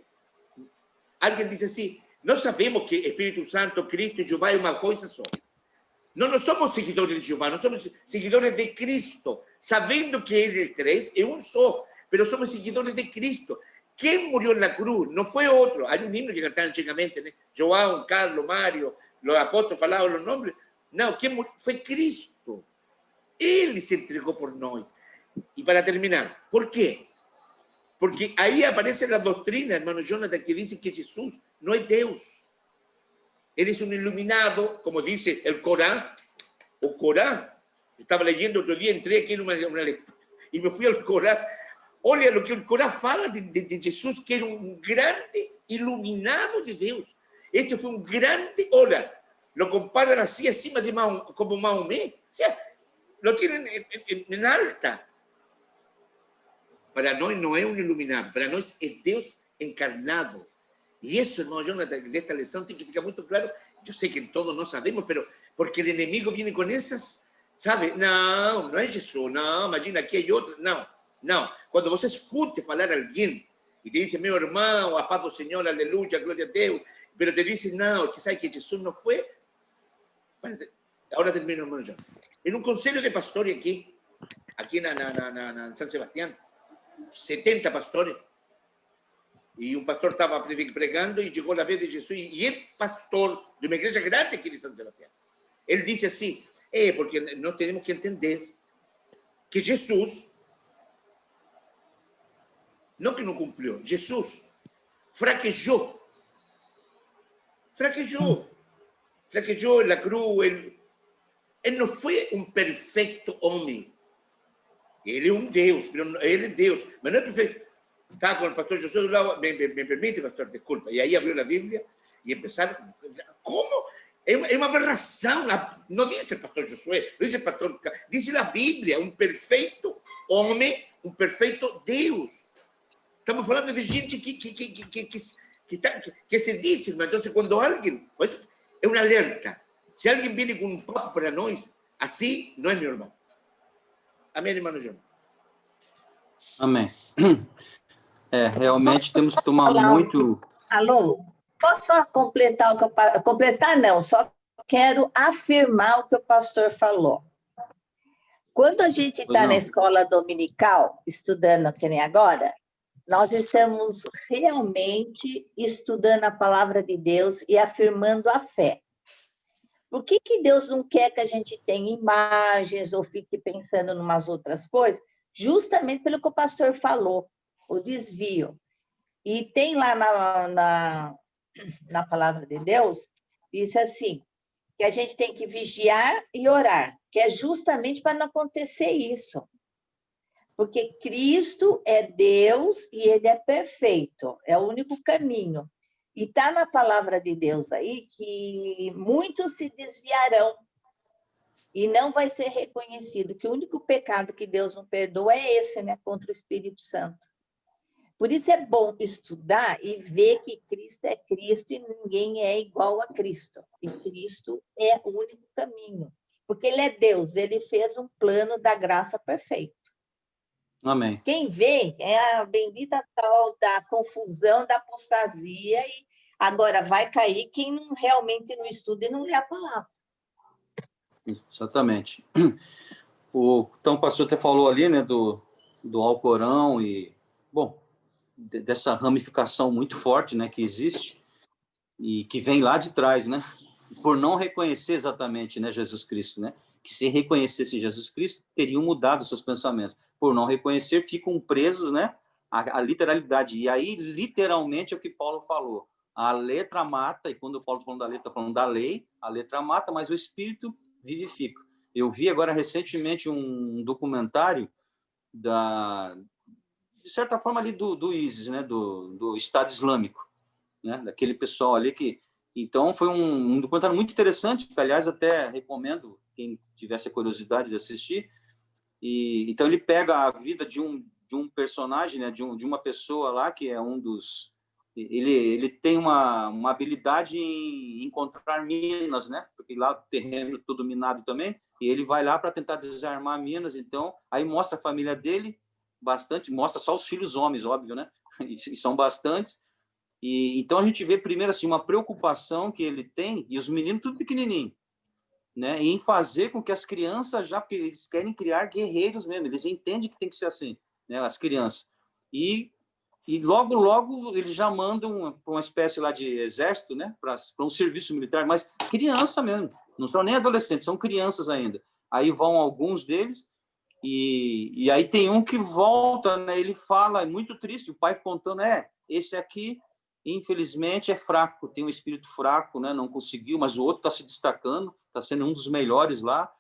Alguém diz assim, nós sabemos que Espírito Santo, Cristo e Jeová é uma coisa só. Não somos seguidores de Jeová, nós somos seguidores de Cristo, sabendo que Ele é três, é um só, mas somos seguidores de Cristo. Quem morreu na cruz não foi outro. Há um hino que cantaram antigamente, né? João, Carlos, Mário, os apóstolos falavam os nomes. Não, quem morreu foi Cristo. Ele se entregou por nós. E para terminar, por quê? Porque aí aparece a doutrina, hermano Jonathan, que diz que Jesus não é Deus. Ele é um iluminado, como diz o Corão. O Corão, estava leyendo outro dia, entrei aqui e me fui ao Corão. Olha o que o Corão fala de Jesus, que era um grande iluminado de Deus. Este foi um grande, olha, lo comparam assim, acima de como Maomé. O sea, lo tienen en alta. Para nós não é um iluminado, para nós é Deus encarnado. E isso, irmão Jonathan, nesta lição tem que ficar muito claro. Eu sei que todos nós sabemos, mas porque o inimigo vem com essas, sabe? Não é Jesus, não, imagina, aqui é outro. Não. Quando você escute falar alguém e te diz, meu irmão, a paz do Senhor, aleluia, glória a Deus, mas te diz, não, que sabe que Jesus não foi. Agora termino, irmão Jonathan. Em um conselho de pastores aqui na San Sebastián, 70 pastores, e um pastor estava pregando e chegou a vez de Jesus, e é pastor de uma igreja grande aqui de San Sebastián. Ele disse assim, porque nós temos que entender que Jesus, não que não cumpriu, Jesus fraquejou na cruz. Ele não foi um perfeito homem. Ele é um Deus, ele é Deus, mas não é perfeito. Estava com o pastor José do lado, me permite, pastor, desculpa. E aí abriu a Bíblia e começaram. Como? É uma aberração. Não diz o pastor Josué, não diz o pastor. Diz a Bíblia, um perfeito homem, um perfeito Deus. Estamos falando de gente que se diz, irmão. Então, quando alguém. É um alerta. Se alguém vem com um papo para nós, assim não é meu irmão. Amém, irmão João? Amém. Realmente temos que tomar muito... Alô, posso só completar o que eu... Completar não, só quero afirmar o que o pastor falou. Quando a gente está na escola dominical, estudando que nem agora, nós estamos realmente estudando a palavra de Deus e afirmando a fé. Por que Deus não quer que a gente tenha imagens ou fique pensando em umas outras coisas? Justamente pelo que o pastor falou, o desvio. E tem lá na palavra de Deus, diz assim, que a gente tem que vigiar e orar, que é justamente para não acontecer isso. Porque Cristo é Deus e Ele é perfeito, é o único caminho. E está na palavra de Deus aí que muitos se desviarão e não vai ser reconhecido, que o único pecado que Deus não perdoa é esse, né, contra o Espírito Santo. Por isso é bom estudar e ver que Cristo é Cristo e ninguém é igual a Cristo. E Cristo é o único caminho, porque Ele é Deus, Ele fez um plano da graça perfeito. Amém. Quem vê é a bendita tal da confusão, da apostasia, e agora vai cair quem realmente não estuda e não lê a palavra. Exatamente. Então, o pastor até falou ali, né, do Alcorão e... Bom, dessa ramificação muito forte, né, que existe e que vem lá de trás, né, por não reconhecer exatamente, né, Jesus Cristo, né, que se reconhecesse Jesus Cristo, teriam mudado seus pensamentos. Por não reconhecer, ficam presos, né, à literalidade. E aí, literalmente, é o que Paulo falou. A letra mata, e quando o Paulo está falando da letra, está falando da lei, a letra mata, mas o Espírito vivifica. Eu vi agora, recentemente, um documentário de certa forma, ali do ISIS, né, do Estado Islâmico, né, daquele pessoal ali que... Então, foi um documentário muito interessante, que, aliás, até recomendo quem tivesse a curiosidade de assistir. Então, ele pega a vida de um personagem, né, de uma pessoa lá, que é um dos... Ele tem uma habilidade em encontrar minas, né, porque lá o terreno é todo minado também, e ele vai lá para tentar desarmar minas. Então, aí mostra a família dele, bastante, mostra só os filhos homens, óbvio, né, e são bastantes. Então, a gente vê, primeiro, assim, uma preocupação que ele tem, e os meninos tudo pequenininho, né, em fazer com que as crianças porque eles querem criar guerreiros mesmo, eles entendem que tem que ser assim, né, as crianças. E logo eles já mandam uma espécie lá de exército, né, para um serviço militar, mas criança mesmo, não são nem adolescentes, são crianças ainda. Aí vão alguns deles, e aí tem um que volta, né, ele fala, é muito triste, o pai contando, esse aqui, infelizmente, é fraco, tem um espírito fraco, né, não conseguiu, mas o outro está se destacando, está sendo um dos melhores lá,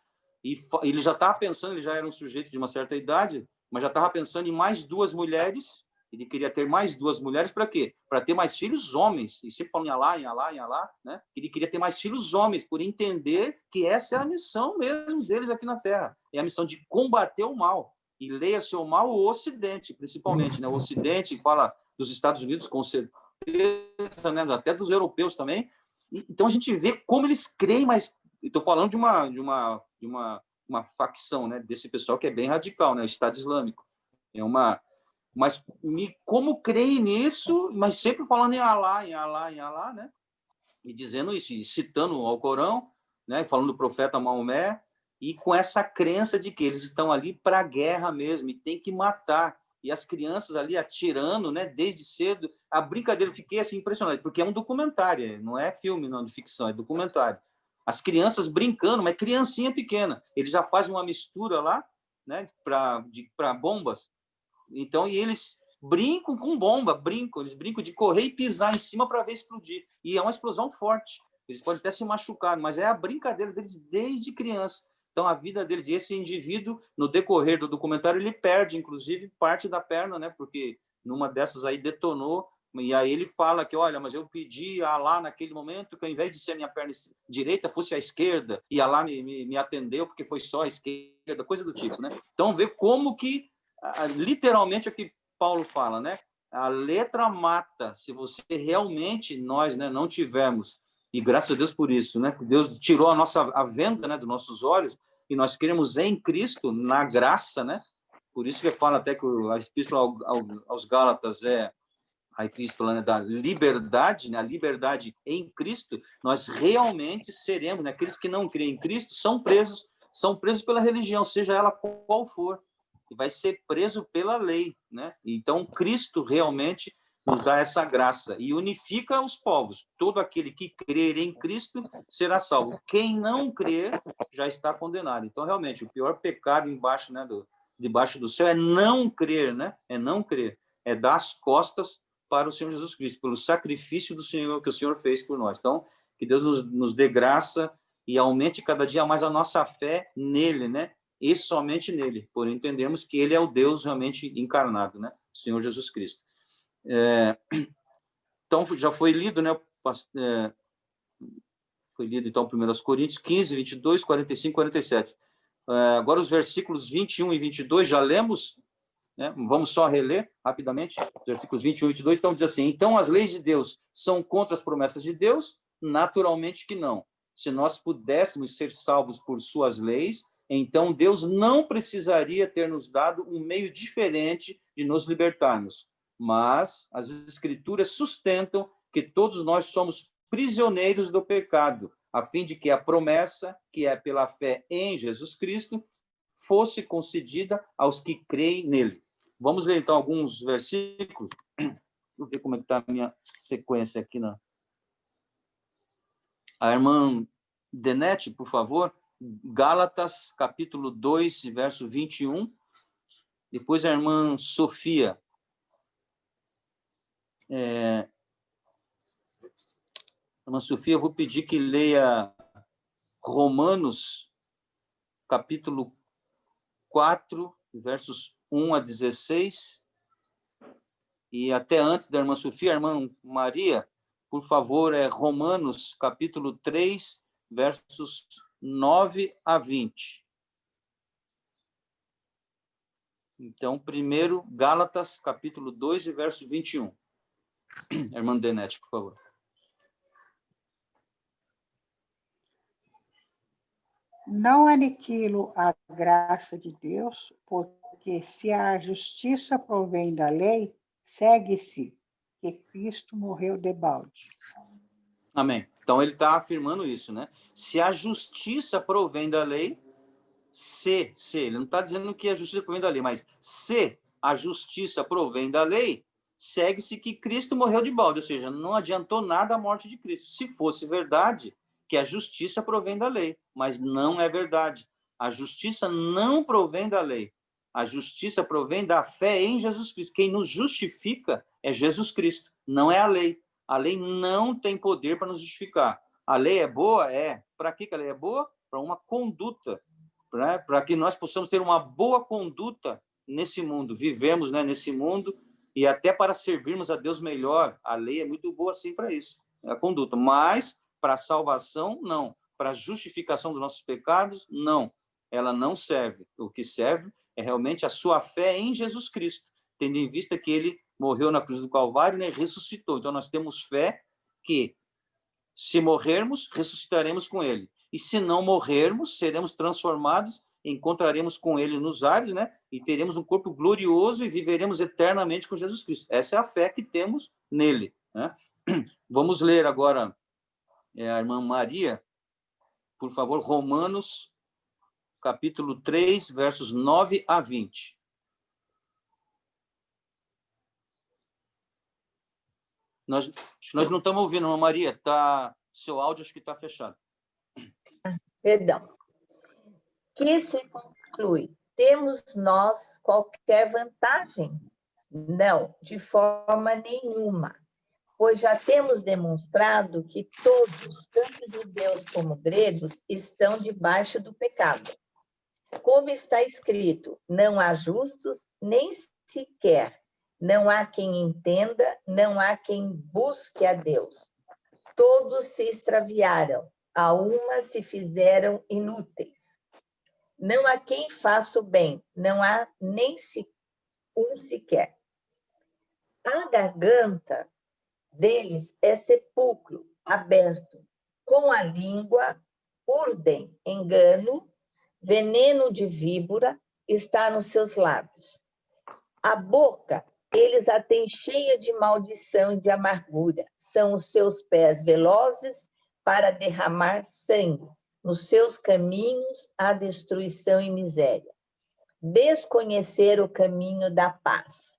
e ele já estava pensando, ele já era um sujeito de uma certa idade, mas já estava pensando em mais 2 mulheres. Ele queria ter mais 2 mulheres para quê? Para ter mais filhos homens. E sempre falando em Alá, né? Ele queria ter mais filhos homens, por entender que essa é a missão mesmo deles aqui na Terra. É a missão de combater o mal. E leia-se o mal o Ocidente, principalmente, né? O Ocidente fala dos Estados Unidos, com certeza, né? Até dos europeus também. Então a gente vê como eles creem, mas estou falando de uma facção, né? Desse pessoal que é bem radical, né? O Estado Islâmico. Mas como creem nisso, mas sempre falando em Alá, né? E dizendo isso, e citando o Alcorão, né? Falando do profeta Maomé, e com essa crença de que eles estão ali para a guerra mesmo, e tem que matar. E as crianças ali atirando, né? Desde cedo. A brincadeira, eu fiquei assim impressionado, porque é um documentário, não é filme, não, de ficção, é documentário. As crianças brincando, mas criancinha pequena. Eles já fazem uma mistura lá, né? Para bombas. Então, e eles brincam com bomba, eles brincam de correr e pisar em cima para ver explodir. E é uma explosão forte. Eles podem até se machucar, mas é a brincadeira deles desde criança. Então, a vida deles, e esse indivíduo, no decorrer do documentário, ele perde, inclusive, parte da perna, né? Porque numa dessas aí detonou, e aí ele fala que, olha, mas eu pedi a Alá naquele momento que ao invés de ser a minha perna direita, fosse a esquerda, e Alá me atendeu porque foi só a esquerda, coisa do tipo, né? Então, vê como que literalmente é o que Paulo fala, né? A letra mata. Se você realmente, nós, né, não tivermos, e graças a Deus por isso, né? Que Deus tirou a venda, né, dos nossos olhos, e nós queremos em Cristo, na graça, né? Por isso que eu falo até que a epístola aos Gálatas é a epístola, né, da liberdade, né? A liberdade em Cristo. Nós realmente seremos, né? Aqueles que não creem em Cristo são presos pela religião, seja ela qual for. E vai ser preso pela lei, né? Então, Cristo realmente nos dá essa graça e unifica os povos. Todo aquele que crer em Cristo será salvo. Quem não crer já está condenado. Então, realmente, o pior pecado debaixo do céu é não crer, né? É não crer. É dar as costas para o Senhor Jesus Cristo, pelo sacrifício do Senhor que o Senhor fez por nós. Então, que Deus nos dê graça e aumente cada dia mais a nossa fé nele, né? E somente nele, por entendermos que ele é o Deus realmente encarnado, né? O Senhor Jesus Cristo. Então, já foi lido, né? Foi lido, então, 1 Coríntios 15, 22, 45, 47. Agora, os versículos 21 e 22, já lemos, né? Vamos só reler rapidamente, os versículos 21 e 22, então diz assim: então as leis de Deus são contra as promessas de Deus? Naturalmente que não. Se nós pudéssemos ser salvos por suas leis, então Deus não precisaria ter nos dado um meio diferente de nos libertarmos. Mas as Escrituras sustentam que todos nós somos prisioneiros do pecado, a fim de que a promessa, que é pela fé em Jesus Cristo, fosse concedida aos que creem nele. Vamos ler, então, alguns versículos. Vou ver como é que está a minha sequência aqui. A irmã Denete, por favor. Gálatas, capítulo 2, verso 21. Depois a irmã Sofia. Irmã Sofia, eu vou pedir que leia Romanos, capítulo 4, versos 1 a 16. E até antes da irmã Sofia, a irmã Maria, por favor, Romanos, capítulo 3, versos 9 a 20. Então, primeiro, Gálatas, capítulo 2, verso 21. Irmã Denete, por favor. Não aniquilo a graça de Deus, porque se a justiça provém da lei, segue-se que Cristo morreu debalde. Amém. Então, ele está afirmando isso, né? Se a justiça provém da lei, ele não está dizendo que a justiça provém da lei, mas se a justiça provém da lei, segue-se que Cristo morreu de balde, ou seja, não adiantou nada a morte de Cristo. Se fosse verdade que a justiça provém da lei, mas não é verdade. A justiça não provém da lei. A justiça provém da fé em Jesus Cristo. Quem nos justifica é Jesus Cristo, não é a lei. A lei não tem poder para nos justificar. A lei é boa? É. Para que a lei é boa? Para uma conduta, né? Para que nós possamos ter uma boa conduta nesse mundo, vivemos, né, nesse mundo, e até para servirmos a Deus melhor. A lei é muito boa assim para isso, é a conduta. Mas para a salvação, não. Para a justificação dos nossos pecados, não. Ela não serve. O que serve é realmente a sua fé em Jesus Cristo, tendo em vista que ele morreu na cruz do Calvário, né, e ressuscitou. Então, nós temos fé que, se morrermos, ressuscitaremos com ele. E se não morrermos, seremos transformados, encontraremos com ele nos ares, né, e teremos um corpo glorioso e viveremos eternamente com Jesus Cristo. Essa é a fé que temos nele, né? Vamos ler agora a irmã Maria, por favor, Romanos, capítulo 3, versos 9 a 20. Nós não estamos ouvindo, irmã Maria. Seu áudio acho que está fechado. Perdão. Que se conclui? Temos nós qualquer vantagem? Não, de forma nenhuma. Pois já temos demonstrado que todos, tanto judeus como gregos, estão debaixo do pecado. Como está escrito, não há justos, nem sequer. Não há quem entenda, não há quem busque a Deus. Todos se extraviaram, a uma se fizeram inúteis. Não há quem faça o bem, não há nem um sequer. A garganta deles é sepulcro aberto, com a língua urdem engano, veneno de víbora está nos seus lábios. A boca eles a têm cheia de maldição e de amargura. São os seus pés velozes para derramar sangue. Nos seus caminhos há destruição e miséria. Desconhecer o caminho da paz.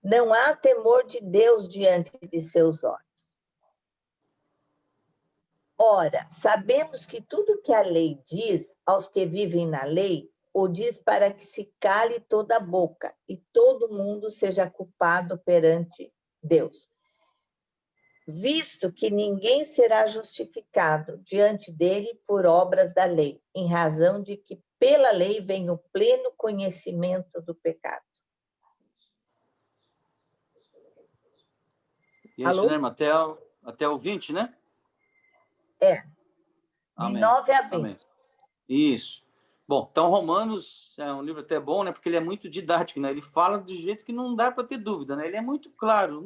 Não há temor de Deus diante de seus olhos. Ora, sabemos que tudo que a lei diz aos que vivem na lei, o diz para que se cale toda a boca e todo mundo seja culpado perante Deus. Visto que ninguém será justificado diante dele por obras da lei, em razão de que pela lei vem o pleno conhecimento do pecado. Isso, Alô? né, irmã? Até o 20, né? É. De Amém. 9 a 20. Amém. Isso. Bom, então Romanos é um livro até bom, né? Porque ele é muito didático, né? Ele fala do jeito que não dá para ter dúvida, né? Ele é muito claro,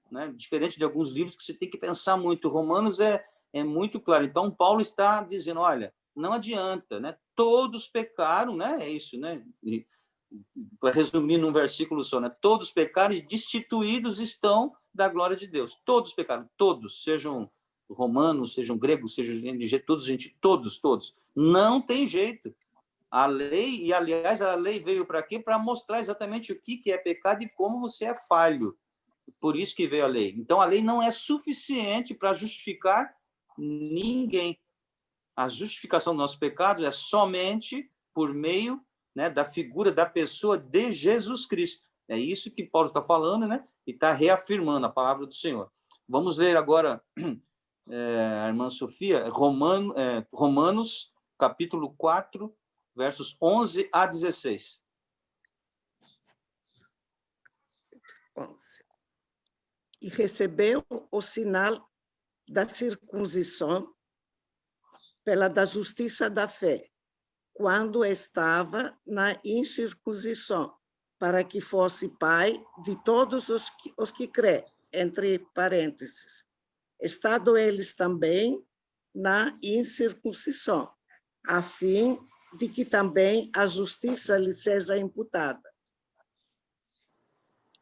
né? Diferente de alguns livros que você tem que pensar muito. Romanos é muito claro. Então Paulo está dizendo, olha, não adianta, né? Todos pecaram, né? É isso, né? Para resumir num versículo só, né? Todos pecaram e destituídos estão da glória de Deus. Todos pecaram, todos, sejam romanos, sejam gregos, sejam todos, gente, todos. Não tem jeito. a lei, e aliás, a lei veio para quê? Para mostrar exatamente o que é pecado e como você é falho. Por isso que veio a lei. Então, a lei não é suficiente para justificar ninguém. A justificação dos nossos pecados é somente por meio, né, da figura da pessoa de Jesus Cristo. É isso que Paulo está falando, né? E está reafirmando a palavra do Senhor. Vamos ler agora, a irmã Sofia, Romanos, capítulo 4, versos 11 a 16. 11. E recebeu o sinal da circuncisão pela da justiça da fé, quando estava na incircuncisão, para que fosse pai de todos os que crê, entre parênteses, estando eles também na incircuncisão, a fim de que também a justiça lhe seja imputada.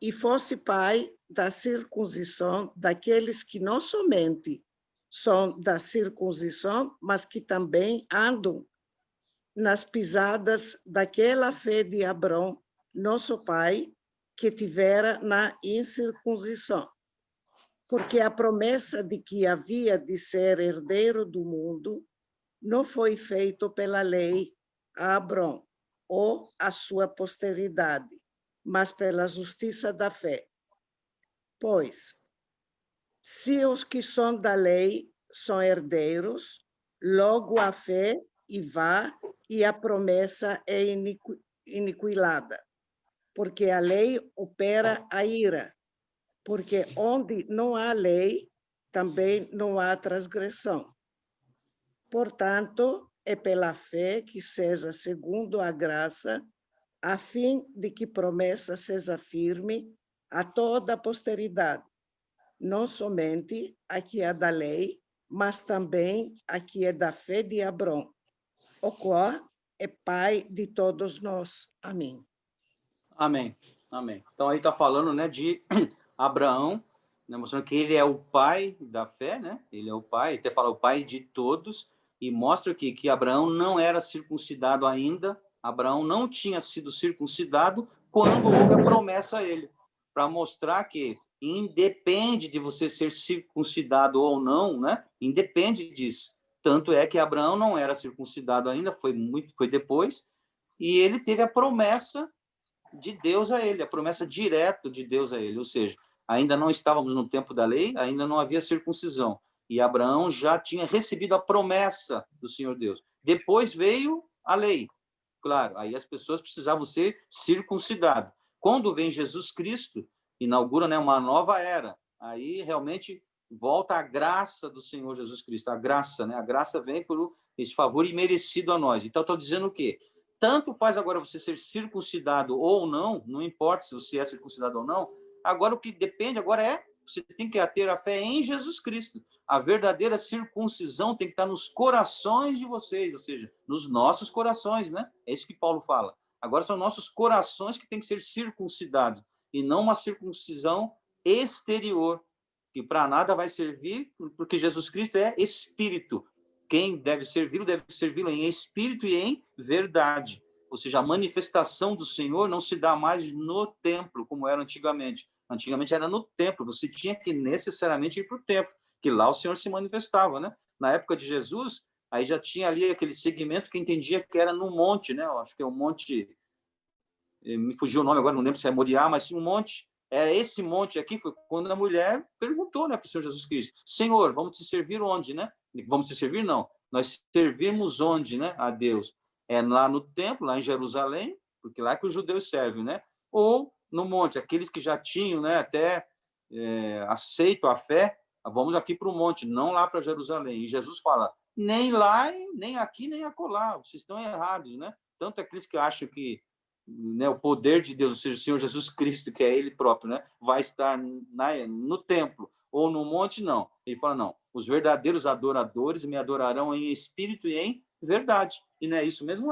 E fosse pai da circuncisão daqueles que não somente são da circuncisão, mas que também andam nas pisadas daquela fé de Abrão, nosso pai, que tivera na incircuncisão. Porque a promessa de que havia de ser herdeiro do mundo não foi feita pela lei a Abrão ou a sua posteridade, mas pela justiça da fé. Pois, se os que são da lei são herdeiros, logo a fé e vá, e a promessa é iniquilada, porque a lei opera a ira, porque onde não há lei, também não há transgressão. Portanto, é pela fé que seja segundo a graça, a fim de que promessa seja firme a toda a posteridade, não somente a que é da lei, mas também a que é da fé de Abrão, o qual é pai de todos nós. Amém. Amém. Amém. Então, aí está falando, né, de Abraão, né, mostrando que ele é o pai da fé, né? Ele é o pai, até fala o pai de todos, e mostra que Abraão não era circuncidado ainda, Abraão não tinha sido circuncidado quando houve a promessa a ele, para mostrar que independe de você ser circuncidado ou não, né? Independe disso. Tanto é que Abraão não era circuncidado ainda, foi depois, e ele teve a promessa de Deus a ele, a promessa direta de Deus a ele, ou seja, ainda não estávamos no tempo da lei, ainda não havia circuncisão, e Abraão já tinha recebido a promessa do Senhor Deus. Depois veio a lei, claro, aí as pessoas precisavam ser circuncidadas. Quando vem Jesus Cristo, inaugura, né, uma nova era, aí realmente volta a graça do Senhor Jesus Cristo, a graça, né? A graça vem por esse favor imerecido a nós. Então, estou dizendo o quê? Tanto faz agora você ser circuncidado ou não, não importa se você é circuncidado ou não, agora o que depende agora é, você tem que ter a fé em Jesus Cristo. A verdadeira circuncisão tem que estar nos corações de vocês, ou seja, nos nossos corações, né? É isso que Paulo fala. Agora são nossos corações que têm que ser circuncidados, e não uma circuncisão exterior, que para nada vai servir, porque Jesus Cristo é Espírito. Quem deve servi-lo em espírito e em verdade. Ou seja, a manifestação do Senhor não se dá mais no templo, como era antigamente. Antigamente era no templo, você tinha que necessariamente ir para o templo, que lá o Senhor se manifestava, né? Na época de Jesus, aí já tinha ali aquele segmento que entendia que era no monte, né? Eu acho que é o monte, me fugiu o nome agora, não lembro se é Moriá, mas tinha um monte. Era esse monte aqui, foi quando a mulher perguntou, né, para o Senhor Jesus Cristo: Senhor, vamos te servir onde, né? Vamos te servir? Não. Nós servimos onde, né, a Deus? É lá no templo, lá em Jerusalém, porque lá que os judeus servem, né? Ou no monte, aqueles que já tinham, né, até aceito a fé, vamos aqui para o monte, não lá para Jerusalém. E Jesus fala: nem lá, nem aqui, nem acolá, vocês estão errados, né? Tanto aqueles que acham que, né, o poder de Deus, ou seja, o Senhor Jesus Cristo, que é Ele próprio, né, vai estar no templo ou no monte, não. Ele fala: não, os verdadeiros adoradores me adorarão em espírito e em verdade. E não é isso mesmo?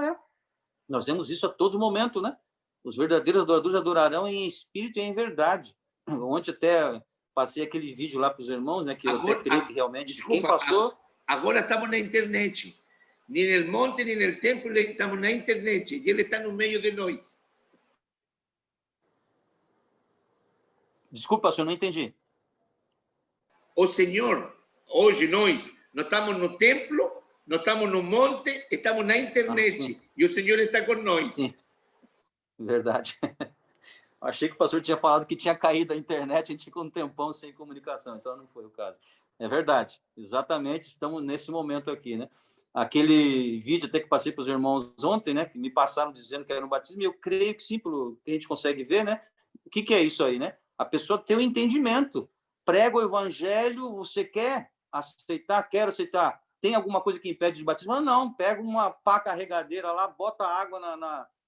Nós vemos isso a todo momento, né? Os verdadeiros adoradores adorarão em espírito e em verdade. Ontem até passei aquele vídeo lá para os irmãos, né, que eu até creio que realmente... Desculpa, quem passou... agora estamos na internet. Ni no monte, ni no templo, estamos na internet. E ele está no meio de nós. Desculpa, senhor, não entendi. O Senhor, hoje nós, não estamos no templo, não estamos no monte, estamos na internet. E o Senhor está com nós. Sim. Verdade. Achei que o pastor tinha falado que tinha caído a internet, a gente ficou um tempão sem comunicação, então não foi o caso. É verdade, exatamente, estamos nesse momento aqui, né? Aquele vídeo até que passei para os irmãos ontem, né? Que me passaram dizendo que era no batismo, e eu creio que sim, pelo que a gente consegue ver, né? O que é isso aí, né? A pessoa tem um entendimento, prega o evangelho, você quer aceitar, quero aceitar. Tem alguma coisa que impede de batismo? Não, pega uma pá carregadeira lá, bota água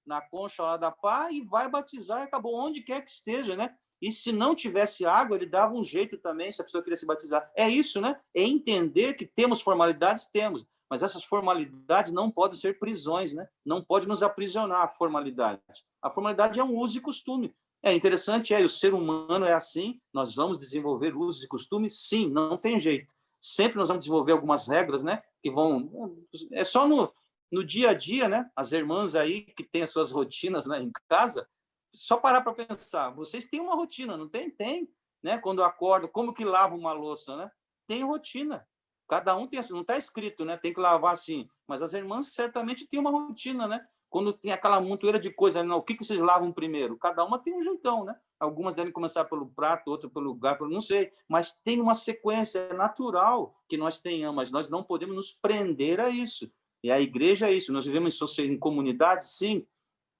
na concha lá da pá e vai batizar, e acabou, onde quer que esteja, né? E se não tivesse água, ele dava um jeito também, se a pessoa queria se batizar. É isso, né? É entender que temos formalidades, temos, mas essas formalidades não podem ser prisões, né? Não pode nos aprisionar a formalidade. A formalidade é um uso e costume. É interessante, o ser humano é assim, nós vamos desenvolver usos e costumes? Sim, não tem jeito. Sempre nós vamos desenvolver algumas regras, né? Que vão... É só no dia a dia, né? As irmãs aí que têm as suas rotinas, né, em casa, só parar para pensar. Vocês têm uma rotina, não tem? Tem, né? Quando eu acordo, como que lavo uma louça, né? Tem rotina. Cada um tem, não está escrito, né? Tem que lavar assim. Mas as irmãs certamente têm uma rotina, né? Quando tem aquela montoeira de coisa, não, o que vocês lavam primeiro? Cada uma tem um jeitão, né? Algumas devem começar pelo prato, outra pelo lugar, não sei. Mas tem uma sequência natural que nós tenhamos, mas nós não podemos nos prender a isso. E a igreja é isso. Nós vivemos em comunidade, sim,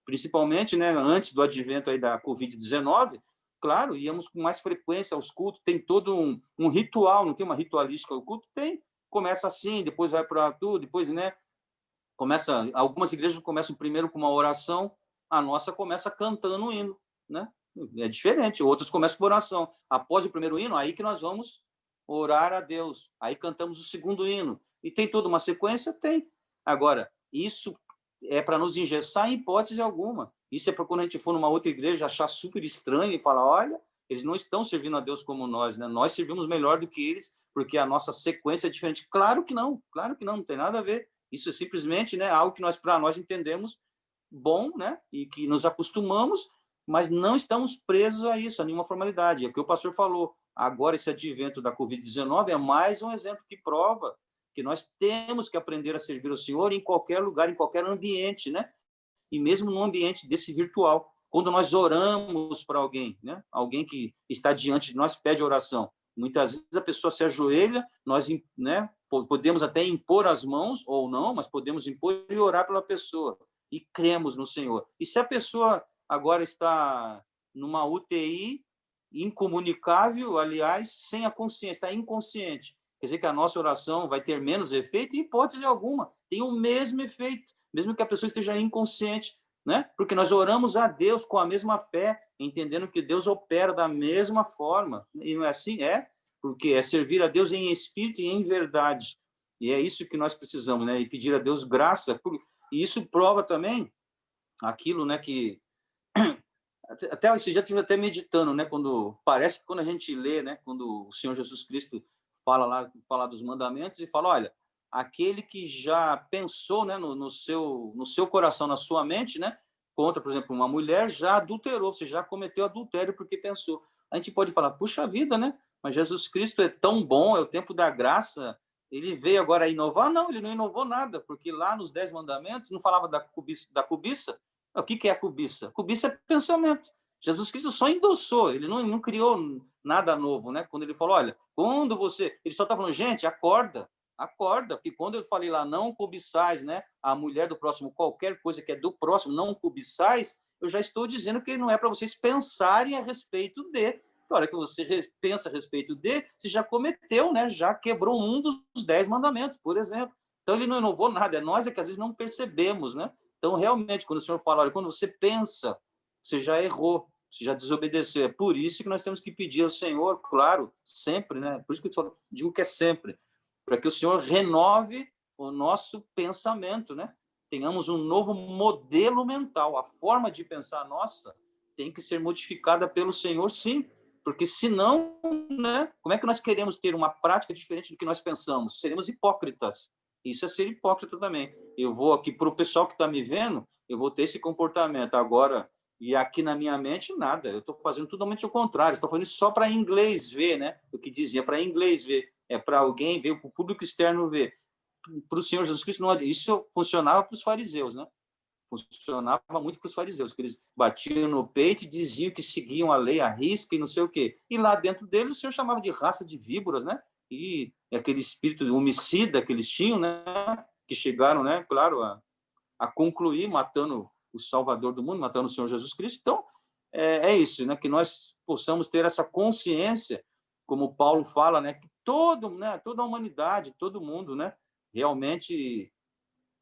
principalmente, né, antes do advento aí da Covid-19, claro, íamos com mais frequência aos cultos, tem todo um ritual, não tem uma ritualística ao culto? Tem. Começa assim, depois vai para tudo, depois, né, começa, algumas igrejas começam primeiro com uma oração, a nossa começa cantando um hino, né? É diferente, outras começam com oração. Após o primeiro hino, aí que nós vamos orar a Deus. Aí cantamos o segundo hino. E tem toda uma sequência? Tem. Agora, isso é para nos engessar em hipótese alguma. Isso é para quando a gente for numa outra igreja achar super estranho e falar, olha, eles não estão servindo a Deus como nós, né? Nós servimos melhor do que eles, porque a nossa sequência é diferente. Claro que não, não tem nada a ver. Isso é simplesmente, né, algo que para nós entendemos bom, né, e que nos acostumamos, mas não estamos presos a isso, a nenhuma formalidade. É o que o pastor falou. Agora, esse advento da Covid-19 é mais um exemplo que prova que nós temos que aprender a servir o Senhor em qualquer lugar, em qualquer ambiente, né? E mesmo no ambiente desse virtual. Quando nós oramos para alguém, né? Alguém que está diante de nós pede oração. Muitas vezes a pessoa se ajoelha, nós, né, podemos até impor as mãos, ou não, mas podemos impor e orar pela pessoa. E cremos no Senhor. E se a pessoa agora está numa UTI, incomunicável, aliás, sem a consciência, está inconsciente, quer dizer que a nossa oração vai ter menos efeito? Em hipótese alguma, tem o mesmo efeito, mesmo que a pessoa esteja inconsciente, né? Porque nós oramos a Deus com a mesma fé, entendendo que Deus opera da mesma forma. E não é assim? É, porque é servir a Deus em espírito e em verdade. E é isso que nós precisamos, né? E pedir a Deus graça. E isso prova também aquilo, né, que até você já estive até meditando, né, parece que quando a gente lê, né, quando o Senhor Jesus Cristo fala dos mandamentos e fala, olha, aquele que já pensou, né, no seu coração, na sua mente, né, contra, por exemplo, uma mulher, já adulterou, você já cometeu adultério porque pensou. A gente pode falar, puxa vida, né, mas Jesus Cristo é tão bom, é o tempo da graça, ele veio agora inovar? Não, ele não inovou nada, porque lá nos 10 mandamentos não falava da cobiça. O que é a cobiça? Cobiça é pensamento. Jesus Cristo só endossou, ele não criou nada novo, né? Quando ele falou, olha, ele só está falando, gente, acorda, porque quando eu falei lá, não cobiçais, né? A mulher do próximo, qualquer coisa que é do próximo, não cobiçais, eu já estou dizendo que não é para vocês pensarem a respeito de. Na hora que você pensa a respeito de, você já cometeu, né? Já quebrou um dos 10 mandamentos, por exemplo. Então, ele não inovou nada, é nós que às vezes não percebemos, né? Então, realmente, quando o Senhor fala, olha, quando você pensa, você já errou, você já desobedeceu. É por isso que nós temos que pedir ao Senhor, claro, sempre, né? Por isso que eu digo que é sempre, para que o Senhor renove o nosso pensamento, né? Tenhamos um novo modelo mental. A forma de pensar nossa tem que ser modificada pelo Senhor, sim. Porque senão, né, como é que nós queremos ter uma prática diferente do que nós pensamos? Seremos hipócritas. Isso é ser hipócrita também. Eu vou aqui, para o pessoal que está me vendo, eu vou ter esse comportamento. Agora, e aqui na minha mente, nada. Eu estou fazendo totalmente o contrário. Estou fazendo isso só para inglês ver, né? O que dizia, para inglês ver. É para alguém ver, para o público externo ver. Para o Senhor Jesus Cristo, não, isso funcionava para os fariseus, né? Funcionava muito para os fariseus, que eles batiam no peito e diziam que seguiam a lei à risca e não sei o quê. E lá dentro deles, o Senhor chamava de raça de víboras, né? E aquele espírito homicida que eles tinham, né? Que chegaram, né? Claro, a concluir matando o Salvador do mundo, matando o Senhor Jesus Cristo. Então, é isso, né? Que nós possamos ter essa consciência, como Paulo fala, né? Que né? Toda a humanidade, todo mundo, né? Realmente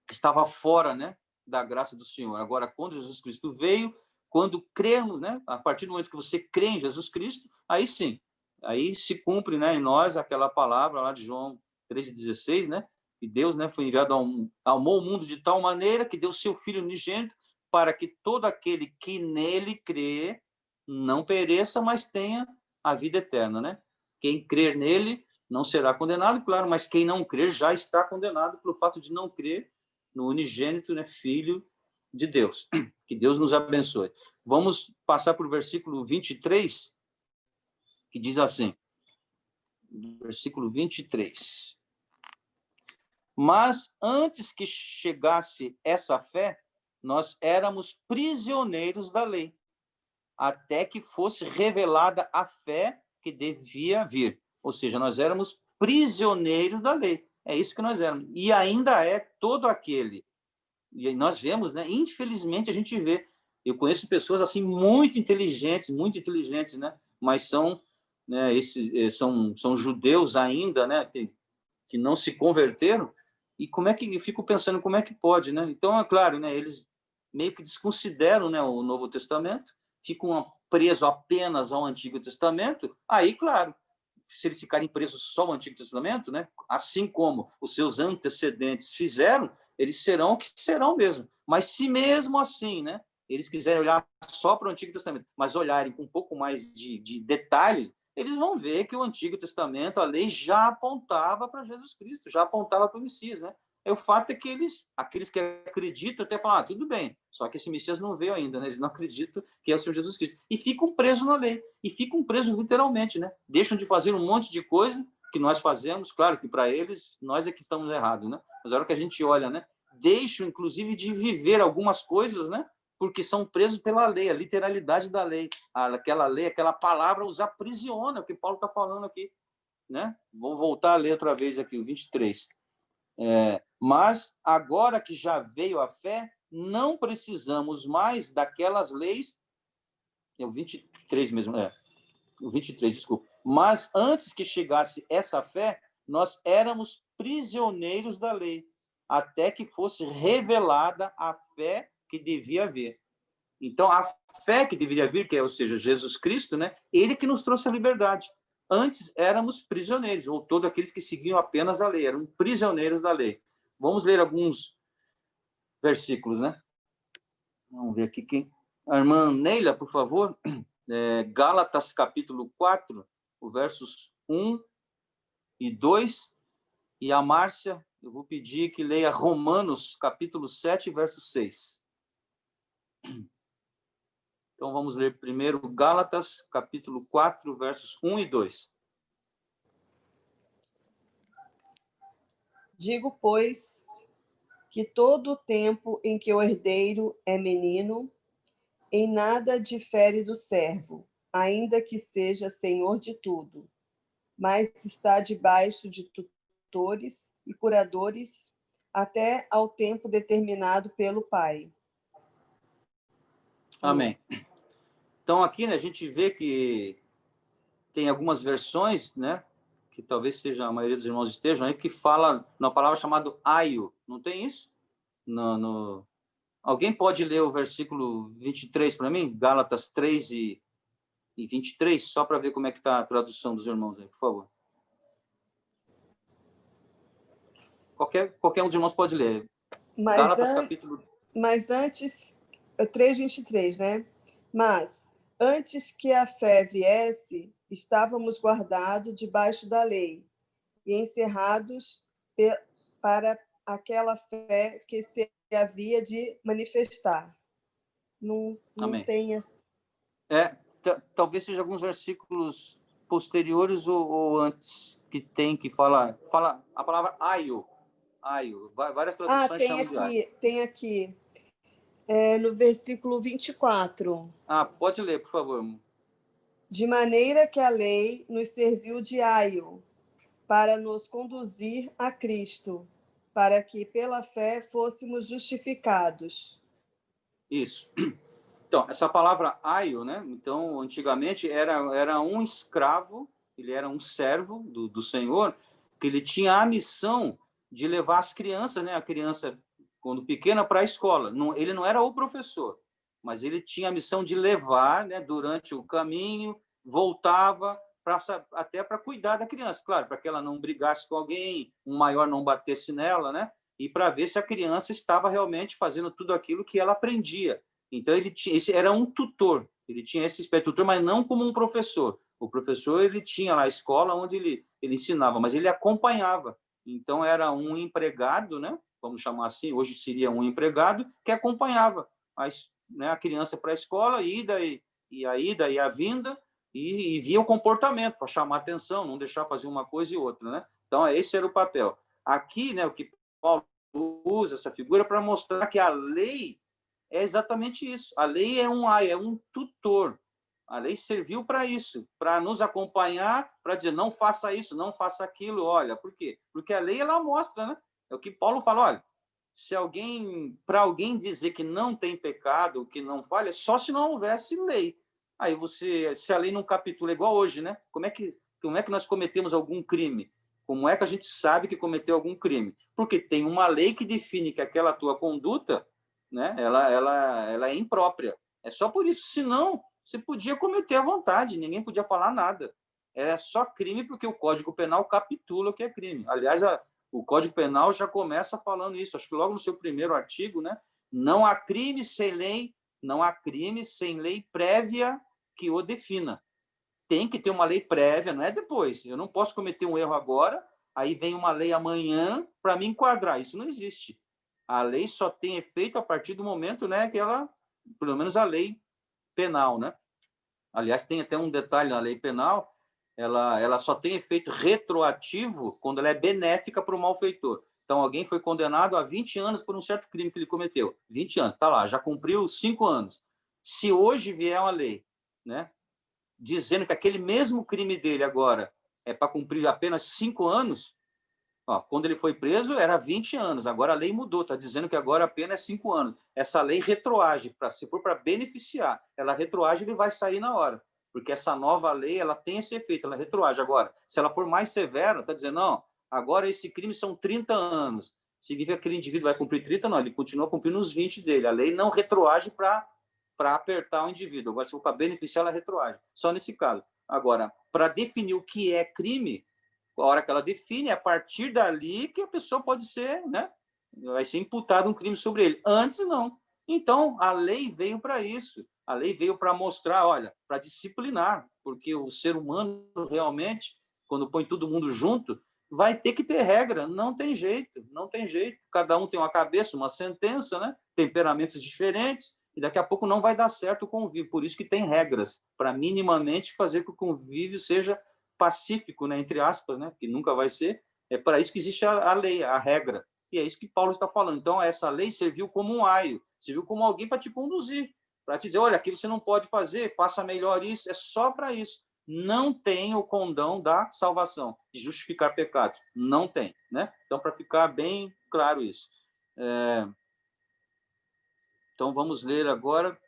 estava fora, né? Da graça do Senhor. Agora, quando Jesus Cristo veio, quando crermos, né? A partir do momento que você crê em Jesus Cristo, aí sim, aí se cumpre, né? Em nós aquela palavra lá de João 3,16, né? Que Deus, né? Foi enviado amou o mundo de tal maneira que deu seu Filho unigênito para que todo aquele que nele crê não pereça, mas tenha a vida eterna, né? Quem crer nele não será condenado, claro, mas quem não crer já está condenado pelo fato de não crer no unigênito, né, Filho de Deus. Que Deus nos abençoe. Vamos passar para o versículo 23, que diz assim, versículo 23. Mas antes que chegasse essa fé, nós éramos prisioneiros da lei, até que fosse revelada a fé que devia vir. Ou seja, nós éramos prisioneiros da lei. É isso que nós éramos. E ainda é todo aquele. E nós vemos, né? Infelizmente, a gente vê. Eu conheço pessoas assim muito inteligentes, né? Mas são, né? São judeus ainda, né? Que não se converteram. E como é que eu fico pensando como é que pode, né? Então, é claro, né? Eles meio que desconsideram, né? O Novo Testamento, ficam presos apenas ao Antigo Testamento. Aí, claro, se eles ficarem presos só ao Antigo Testamento, né? Assim como os seus antecedentes fizeram, eles serão o que serão mesmo. Mas se mesmo assim, né? Eles quiserem olhar só para o Antigo Testamento, mas olharem com um pouco mais de detalhes, eles vão ver que o Antigo Testamento, a lei já apontava para Jesus Cristo, já apontava para o Messias, né? O fato é que aqueles que acreditam até falam, tudo bem, só que esse Messias não veio ainda, né? Eles não acreditam que é o Senhor Jesus Cristo. E ficam presos na lei, e ficam presos literalmente, né? Deixam de fazer um monte de coisa que nós fazemos, claro que para eles, nós é que estamos errados, né? Mas a hora que a gente olha, né? Deixam, inclusive, de viver algumas coisas, né? Porque são presos pela lei, a literalidade da lei. Aquela lei, aquela palavra os aprisiona, o que Paulo está falando aqui, né? Vou voltar a ler outra vez aqui, o 23. Mas agora que já veio a fé, não precisamos mais daquelas leis. É o 23 mesmo, o 23, desculpa. Mas antes que chegasse essa fé, nós éramos prisioneiros da lei, até que fosse revelada a fé que devia haver. Então, a fé que deveria vir, que é, ou seja, Jesus Cristo, né? Ele que nos trouxe a liberdade. Antes éramos prisioneiros, ou todos aqueles que seguiam apenas a lei, eram prisioneiros da lei. Vamos ler alguns versículos, né? Vamos ver aqui. A irmã Neila, por favor. Gálatas, capítulo 4, versos 1 e 2. E a Márcia, eu vou pedir que leia Romanos, capítulo 7, verso 6. Então, vamos ler primeiro Gálatas, capítulo 4, versos 1 e 2. Digo, pois, que todo o tempo em que o herdeiro é menino, em nada difere do servo, ainda que seja senhor de tudo, mas está debaixo de tutores e curadores até ao tempo determinado pelo Pai. Amém. Então, aqui, né, a gente vê que tem algumas versões, né, que talvez seja a maioria dos irmãos estejam aí, que fala na palavra chamada aio. Não tem isso? Alguém pode ler o versículo 23 para mim? Gálatas 3 e 23, só para ver como é que está a tradução dos irmãos aí, por favor. Qualquer um dos irmãos pode ler. Gálatas, capítulo... Mas antes, 3:23, né? Mas antes que a fé viesse, estávamos guardados debaixo da lei e encerrados para aquela fé que se havia de manifestar. Não Amém. tem... Talvez seja alguns versículos posteriores ou antes que tem que fala a palavra aio. Várias traduções chamam de aio. Tem aqui. No versículo 24. Pode ler, por favor. De maneira que a lei nos serviu de aio para nos conduzir a Cristo, para que pela fé fôssemos justificados. Isso. Então, essa palavra aio, né? Então, antigamente era um escravo, ele era um servo do Senhor, que ele tinha a missão de levar as crianças, né? A criança, quando pequena, para a escola. Ele não era o professor, mas ele tinha a missão de levar, né? Durante o caminho, voltava até para cuidar da criança, claro, para que ela não brigasse com alguém, um maior não batesse nela, né? E para ver se a criança estava realmente fazendo tudo aquilo que ela aprendia. Então, esse era um tutor, ele tinha esse aspecto tutor, mas não como um professor. O professor, ele tinha lá a escola onde ele ensinava, mas ele acompanhava. Então, era um empregado, né? Vamos chamar assim, hoje seria um empregado, que acompanhava a criança para a escola, a ida e a vinda, e via o comportamento, para chamar atenção, não deixar fazer uma coisa e outra, né? Então, esse era o papel. Aqui, né, o que Paulo usa essa figura para mostrar que a lei é exatamente isso. A lei é um tutor. A lei serviu para isso, para nos acompanhar, para dizer, não faça isso, não faça aquilo. Olha, por quê? Porque a lei, ela mostra, né? É o que Paulo fala, olha, para alguém dizer que não tem pecado, que não falha, só se não houvesse lei. Aí se a lei não capitula, igual hoje, né? Como é que nós cometemos algum crime? Como é que a gente sabe que cometeu algum crime? Porque tem uma lei que define que aquela tua conduta, né, ela é imprópria. É só por isso. Senão, você podia cometer à vontade, ninguém podia falar nada. É só crime porque o Código Penal capitula o que é crime. Aliás, o Código Penal já começa falando isso. Acho que logo no seu primeiro artigo, né? Não há crime sem lei prévia que o defina. Tem que ter uma lei prévia, não é depois. Eu não posso cometer um erro agora, aí vem uma lei amanhã para me enquadrar. Isso não existe. A lei só tem efeito a partir do momento, né, que ela, pelo menos a lei penal, né? Aliás, tem até um detalhe na lei penal, ela só tem efeito retroativo quando ela é benéfica para o malfeitor. Então, alguém foi condenado a 20 anos por um certo crime que ele cometeu. 20 anos, tá lá, já cumpriu 5 anos. Se hoje vier uma lei, né, dizendo que aquele mesmo crime dele agora é para cumprir apenas 5 anos, quando ele foi preso era 20 anos, agora a lei mudou, está dizendo que agora apenas é 5 anos. Essa lei retroage, se for para beneficiar, ela retroage, ele vai sair na hora, porque essa nova lei ela tem esse efeito, ela retroage. Agora, se ela for mais severa, está dizendo, não, agora esse crime são 30 anos, significa que aquele indivíduo vai cumprir 30? Não, ele continua cumprindo os 20 dele. A lei não retroage para apertar o indivíduo, agora se for para beneficiar, ela retroage, só nesse caso. Agora, para definir o que é crime, a hora que ela define, é a partir dali que a pessoa pode ser, né? Vai ser imputado um crime sobre ele. Antes, não. Então, a lei veio para isso. A lei veio para mostrar, olha, para disciplinar, porque o ser humano realmente, quando põe todo mundo junto, vai ter que ter regra. Não tem jeito, não tem jeito. Cada um tem uma cabeça, uma sentença, né? Temperamentos diferentes, e daqui a pouco não vai dar certo o convívio. Por isso que tem regras, para minimamente fazer com que o convívio seja pacífico, né, entre aspas, né, que nunca vai ser. É para isso que existe a lei, a regra. E é isso que Paulo está falando. Então, essa lei serviu como um aio, serviu como alguém para te conduzir, para te dizer, olha, aqui você não pode fazer, faça melhor isso. É só para isso. Não tem o condão da salvação, de justificar pecados. Não tem, né? Então, para ficar bem claro isso. Então, vamos ler agora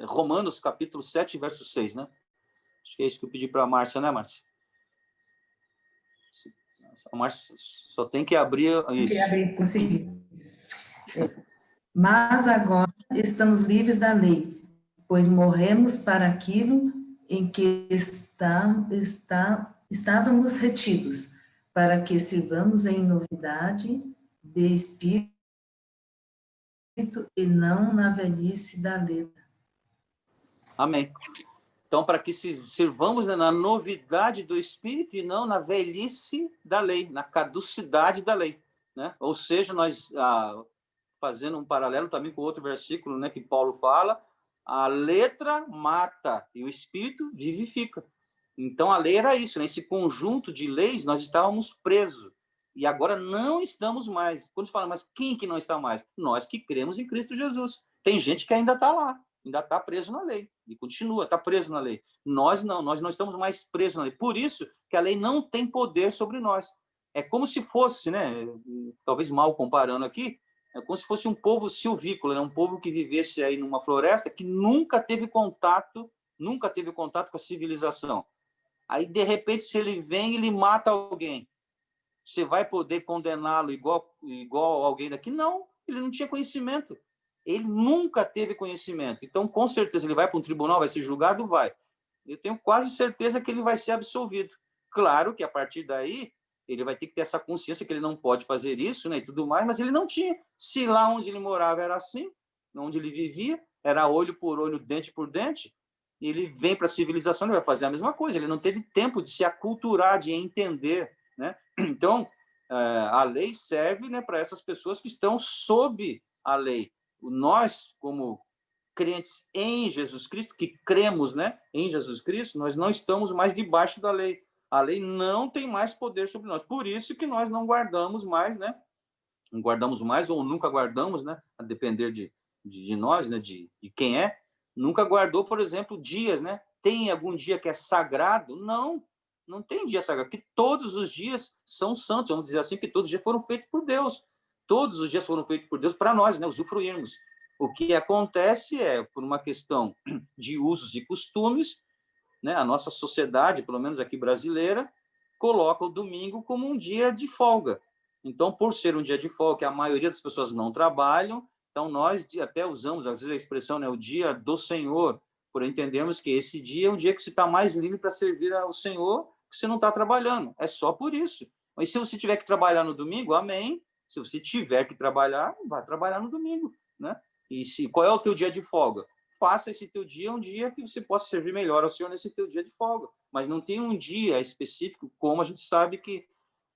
Romanos, capítulo 7, verso 6, né? Acho que é isso que eu pedi para a Márcia, né, Márcia? A Márcia só tem que abrir isso. Tem que abrir, consegui. Mas agora estamos livres da lei, pois morremos para aquilo em que estávamos retidos, para que sirvamos em novidade de espírito e não na velhice da letra. Amém. Então, para que sirvamos, né, na novidade do Espírito e não na velhice da lei, na caducidade da lei, né? Ou seja, nós, fazendo um paralelo também com outro versículo, né, que Paulo fala, a letra mata e o Espírito vivifica. Então, a lei era isso, né? Esse conjunto de leis, nós estávamos presos. E agora não estamos mais. Quando se fala, mas quem que não está mais? Nós que cremos em Cristo Jesus. Tem gente que ainda está lá, ainda está preso na lei. E continua, está preso na lei. Nós não estamos mais presos na lei. Por isso que a lei não tem poder sobre nós. É como se fosse, né? Talvez mal comparando aqui, é como se fosse um povo silvícola, né? Um povo que vivesse aí numa floresta que nunca teve contato com a civilização. Aí, de repente, se ele vem e ele mata alguém, você vai poder condená-lo igual alguém daqui? Não, ele não tinha conhecimento. Ele nunca teve conhecimento. Então, com certeza, ele vai para um tribunal, vai ser julgado? Vai. Eu tenho quase certeza que ele vai ser absolvido. Claro que, a partir daí, ele vai ter que ter essa consciência que ele não pode fazer isso, né, e tudo mais, mas ele não tinha. Se lá onde ele morava era assim, onde ele vivia, era olho por olho, dente por dente, e ele vem para a civilização, ele vai fazer a mesma coisa. Ele não teve tempo de se aculturar, de entender, né? Então, a lei serve, né, para essas pessoas que estão sob a lei. Nós, como crentes em Jesus Cristo, que cremos, né, em Jesus Cristo, nós não estamos mais debaixo da lei. A lei não tem mais poder sobre nós. Por isso que nós não guardamos mais, né? Não guardamos mais ou nunca guardamos, né? A depender de nós, né? De quem é. Nunca guardou, por exemplo, dias, né? Tem algum dia que é sagrado? Não, não tem dia sagrado, porque todos os dias são santos, vamos dizer assim, que todos os dias foram feitos por Deus. Todos os dias foram feitos por Deus para nós, né? Usufruirmos. O que acontece é, por uma questão de usos e costumes, né? A nossa sociedade, pelo menos aqui brasileira, coloca o domingo como um dia de folga. Então, por ser um dia de folga, que a maioria das pessoas não trabalham, então nós até usamos, às vezes, a expressão, né, o dia do Senhor, por entendermos que esse dia é um dia que você está mais livre para servir ao Senhor, que você não está trabalhando. É só por isso. Mas se você tiver que trabalhar no domingo, amém. Se você tiver que trabalhar, vai trabalhar no domingo, né? E qual é o teu dia de folga? Faça esse teu dia um dia que você possa servir melhor ao Senhor nesse teu dia de folga. Mas não tem um dia específico, como a gente sabe que,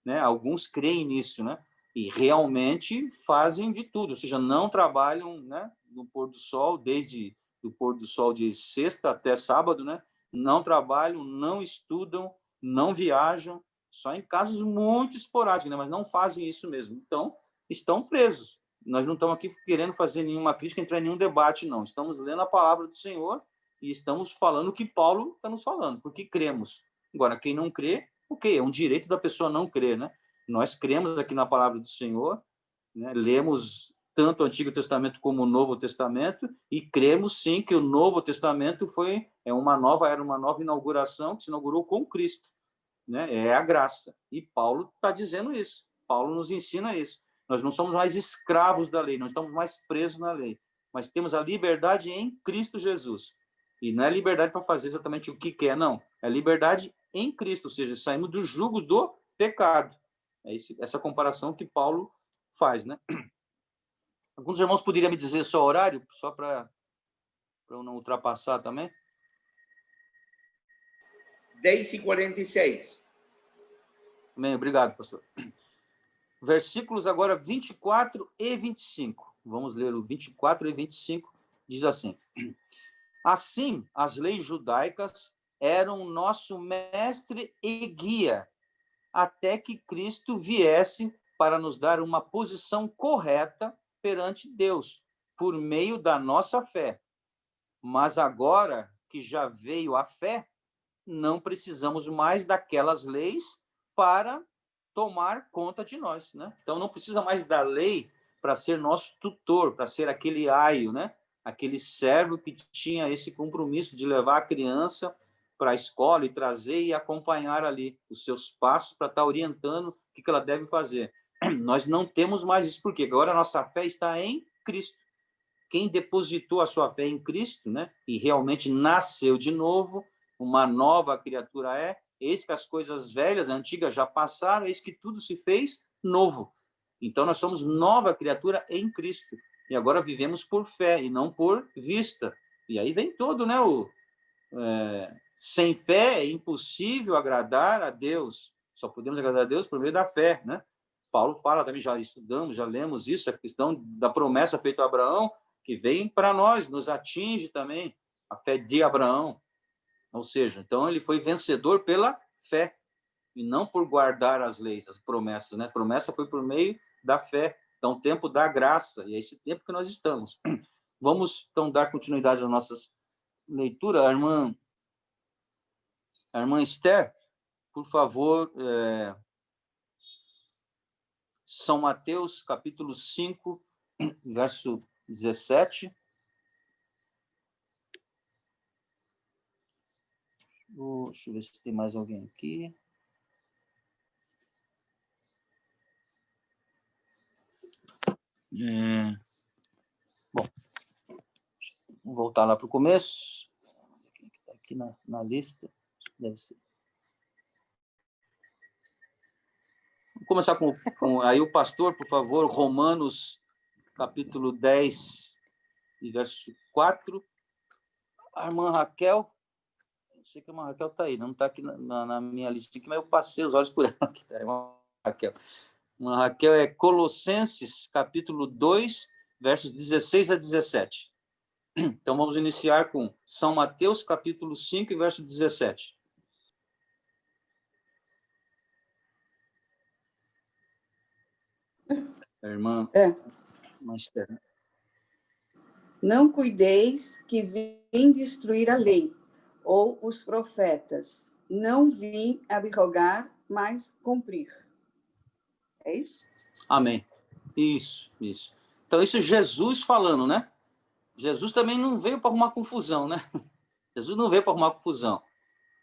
né, alguns creem nisso, né? E realmente fazem de tudo, ou seja, não trabalham, né, no pôr do sol, desde o pôr do sol de sexta até sábado, né? Não trabalham, não estudam, não viajam, só em casos muito esporádicos, né? Mas não fazem isso mesmo. Então, estão presos. Nós não estamos aqui querendo fazer nenhuma crítica, entrar em nenhum debate, não. Estamos lendo a palavra do Senhor e estamos falando o que Paulo está nos falando, porque cremos. Agora, quem não crê, ok, é um direito da pessoa não crer, né? Nós cremos aqui na palavra do Senhor, né? Lemos tanto o Antigo Testamento como o Novo Testamento e cremos, sim, que o Novo Testamento era uma nova inauguração que se inaugurou com Cristo, né? É a graça. E Paulo está dizendo isso. Paulo nos ensina isso. Nós não somos mais escravos da lei, não estamos mais presos na lei, mas temos a liberdade em Cristo Jesus. E não é liberdade para fazer exatamente o que quer, não. É liberdade em Cristo, ou seja, saímos do jugo do pecado. É essa comparação que Paulo faz, né? Alguns irmãos poderiam me dizer só o horário, só para eu não ultrapassar também? 10h46. Bem, obrigado, pastor. Versículos agora 24 e 25. Vamos ler o 24 e 25. Diz assim: assim, as leis judaicas eram nosso mestre e guia, até que Cristo viesse para nos dar uma posição correta perante Deus, por meio da nossa fé. Mas agora que já veio a fé, não precisamos mais daquelas leis para tomar conta de nós, né? Então não precisa mais da lei para ser nosso tutor, para ser aquele aio, né? Aquele servo que tinha esse compromisso de levar a criança para a escola e trazer e acompanhar ali os seus passos para estar orientando o que ela deve fazer. Nós não temos mais isso, porque agora a nossa fé está em Cristo. Quem depositou a sua fé em Cristo, né? E realmente nasceu de novo, uma nova criatura é, eis que as coisas velhas, antigas já passaram, eis que tudo se fez novo. Então, nós somos nova criatura em Cristo. E agora vivemos por fé e não por vista. E aí vem todo, né, sem fé é impossível agradar a Deus. Só podemos agradar a Deus por meio da fé, né? Paulo fala também, já estudamos, já lemos isso, a questão da promessa feita a Abraão, que vem para nós, nos atinge também, a fé de Abraão. Ou seja, então ele foi vencedor pela fé, e não por guardar as leis, as promessas, né? A promessa foi por meio da fé. Então, o tempo da graça, e é esse tempo que nós estamos. Vamos, então, dar continuidade às nossas leituras. A irmã Esther, por favor, São Mateus, capítulo 5, verso 17. Deixa eu ver se tem mais alguém aqui. Bom, vamos voltar lá para o começo. Quem está aqui na lista? Deve ser. Vamos começar com aí o pastor, por favor, Romanos, capítulo 10, e verso 4. A irmã Raquel, eu sei que a irmã Raquel está aí, não está aqui na minha lista, mas eu passei os olhos por ela. Aqui tá, a irmã Raquel. A irmã Raquel é Colossenses, capítulo 2, versos 16 a 17. Então, vamos iniciar com São Mateus, capítulo 5, verso 17. A irmã Esther. Não cuideis que vim destruir a lei, ou os profetas. Não vim abrogar, mas cumprir. É isso? Amém. Isso. Então, isso é Jesus falando, né? Jesus também não veio para arrumar confusão, né? Jesus não veio para arrumar confusão.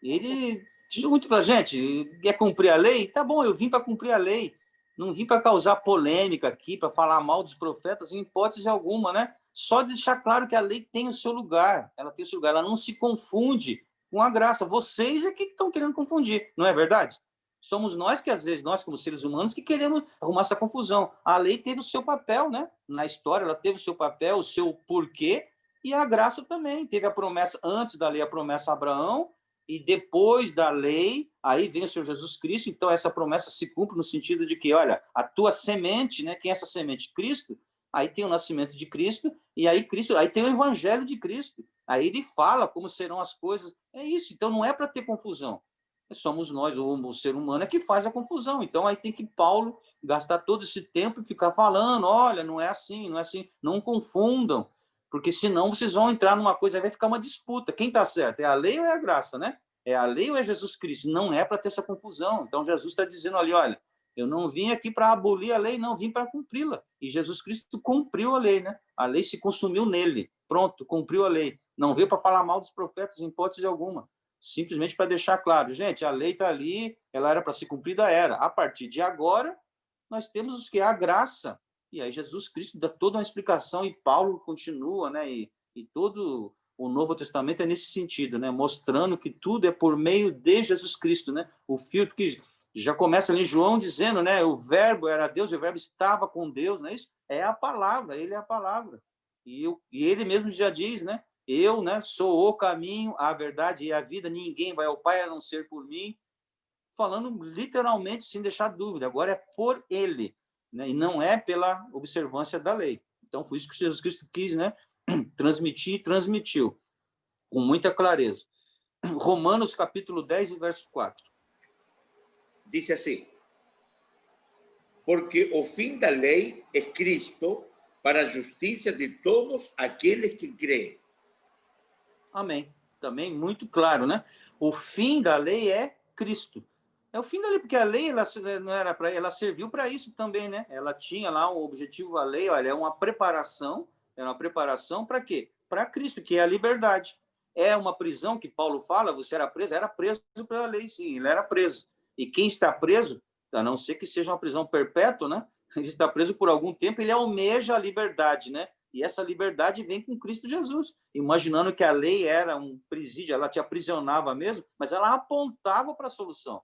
Ele deixou muito para a gente. Quer cumprir a lei? Tá bom, eu vim para cumprir a lei. Não vim para causar polêmica aqui, para falar mal dos profetas, em hipótese alguma, né? Só deixar claro que a lei tem o seu lugar. Ela tem o seu lugar. Ela não se confunde com a graça. Vocês é que estão querendo confundir, não é verdade? Somos nós que, às vezes, nós como seres humanos, que queremos arrumar essa confusão. A lei teve o seu papel, né? Na história, ela teve o seu papel, o seu porquê, e a graça também. Teve a promessa, antes da lei, a promessa a Abraão, e depois da lei, aí vem o Senhor Jesus Cristo. Então, essa promessa se cumpre no sentido de que, olha, a tua semente, né? Quem é essa semente? Cristo. Aí tem o nascimento de Cristo, e aí tem o evangelho de Cristo. Aí ele fala como serão as coisas. É isso. Então, não é para ter confusão. Somos nós, o ser humano, é que faz a confusão. Então, aí tem que Paulo gastar todo esse tempo e ficar falando, olha, não é assim, não confundam, porque senão vocês vão entrar numa coisa, aí vai ficar uma disputa. Quem está certo? É a lei ou é a graça, né? É a lei ou é Jesus Cristo? Não é para ter essa confusão. Então, Jesus está dizendo ali, olha, eu não vim aqui para abolir a lei, não, vim para cumpri-la. E Jesus Cristo cumpriu a lei, né? A lei se consumiu nele. Pronto, cumpriu a lei. Não veio para falar mal dos profetas em hipótese alguma. Simplesmente para deixar claro, gente, a lei está ali, ela era para ser cumprida, era. A partir de agora, nós temos os que é a graça. E aí Jesus Cristo dá toda uma explicação, e Paulo continua, né? E todo o Novo Testamento é nesse sentido, né? Mostrando que tudo é por meio de Jesus Cristo, né? O filtro que já começa ali em João dizendo, né? O verbo era Deus, e o verbo estava com Deus, não é isso? É a palavra, ele é a palavra. E ele mesmo já diz, né? Eu, né, sou o caminho, a verdade e a vida, ninguém vai ao Pai a não ser por mim. Falando literalmente, sem deixar dúvida, agora é por ele, né, e não é pela observância da lei. Então, foi isso que Jesus Cristo quis, né, transmitir e transmitiu, com muita clareza. Romanos, capítulo 10, verso 4. Diz assim: porque o fim da lei é Cristo para a justiça de todos aqueles que creem. Amém. Também muito claro, né? O fim da lei é Cristo. É o fim da lei, porque a lei ela não era para, ela serviu para isso também, né? Ela tinha lá um objetivo, a lei, olha, é uma preparação para quê? Para Cristo, que é a liberdade. É uma prisão que Paulo fala, você era preso pela lei, sim, ele era preso. E quem está preso, a não ser que seja uma prisão perpétua, né? Ele está preso por algum tempo, ele almeja a liberdade, né? E essa liberdade vem com Cristo Jesus, imaginando que a lei era um presídio, ela te aprisionava mesmo, mas ela apontava para a solução,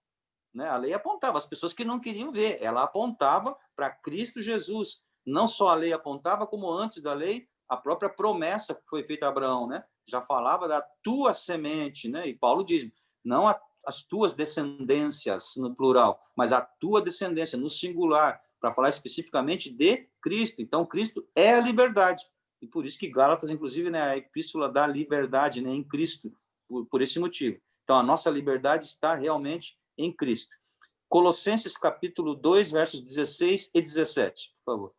né? A lei apontava, as pessoas que não queriam ver, ela apontava para Cristo Jesus. Não só a lei apontava, como antes da lei, a própria promessa que foi feita a Abraão, né? já falava da tua semente, né? E Paulo diz, não as tuas descendências, no plural, mas a tua descendência, no singular, para falar especificamente de Cristo. Então, Cristo é a liberdade. E por isso que Gálatas, inclusive, né, a epístola da liberdade, né, em Cristo, por esse motivo. Então, a nossa liberdade está realmente em Cristo. Colossenses, capítulo 2, versos 16 e 17, por favor.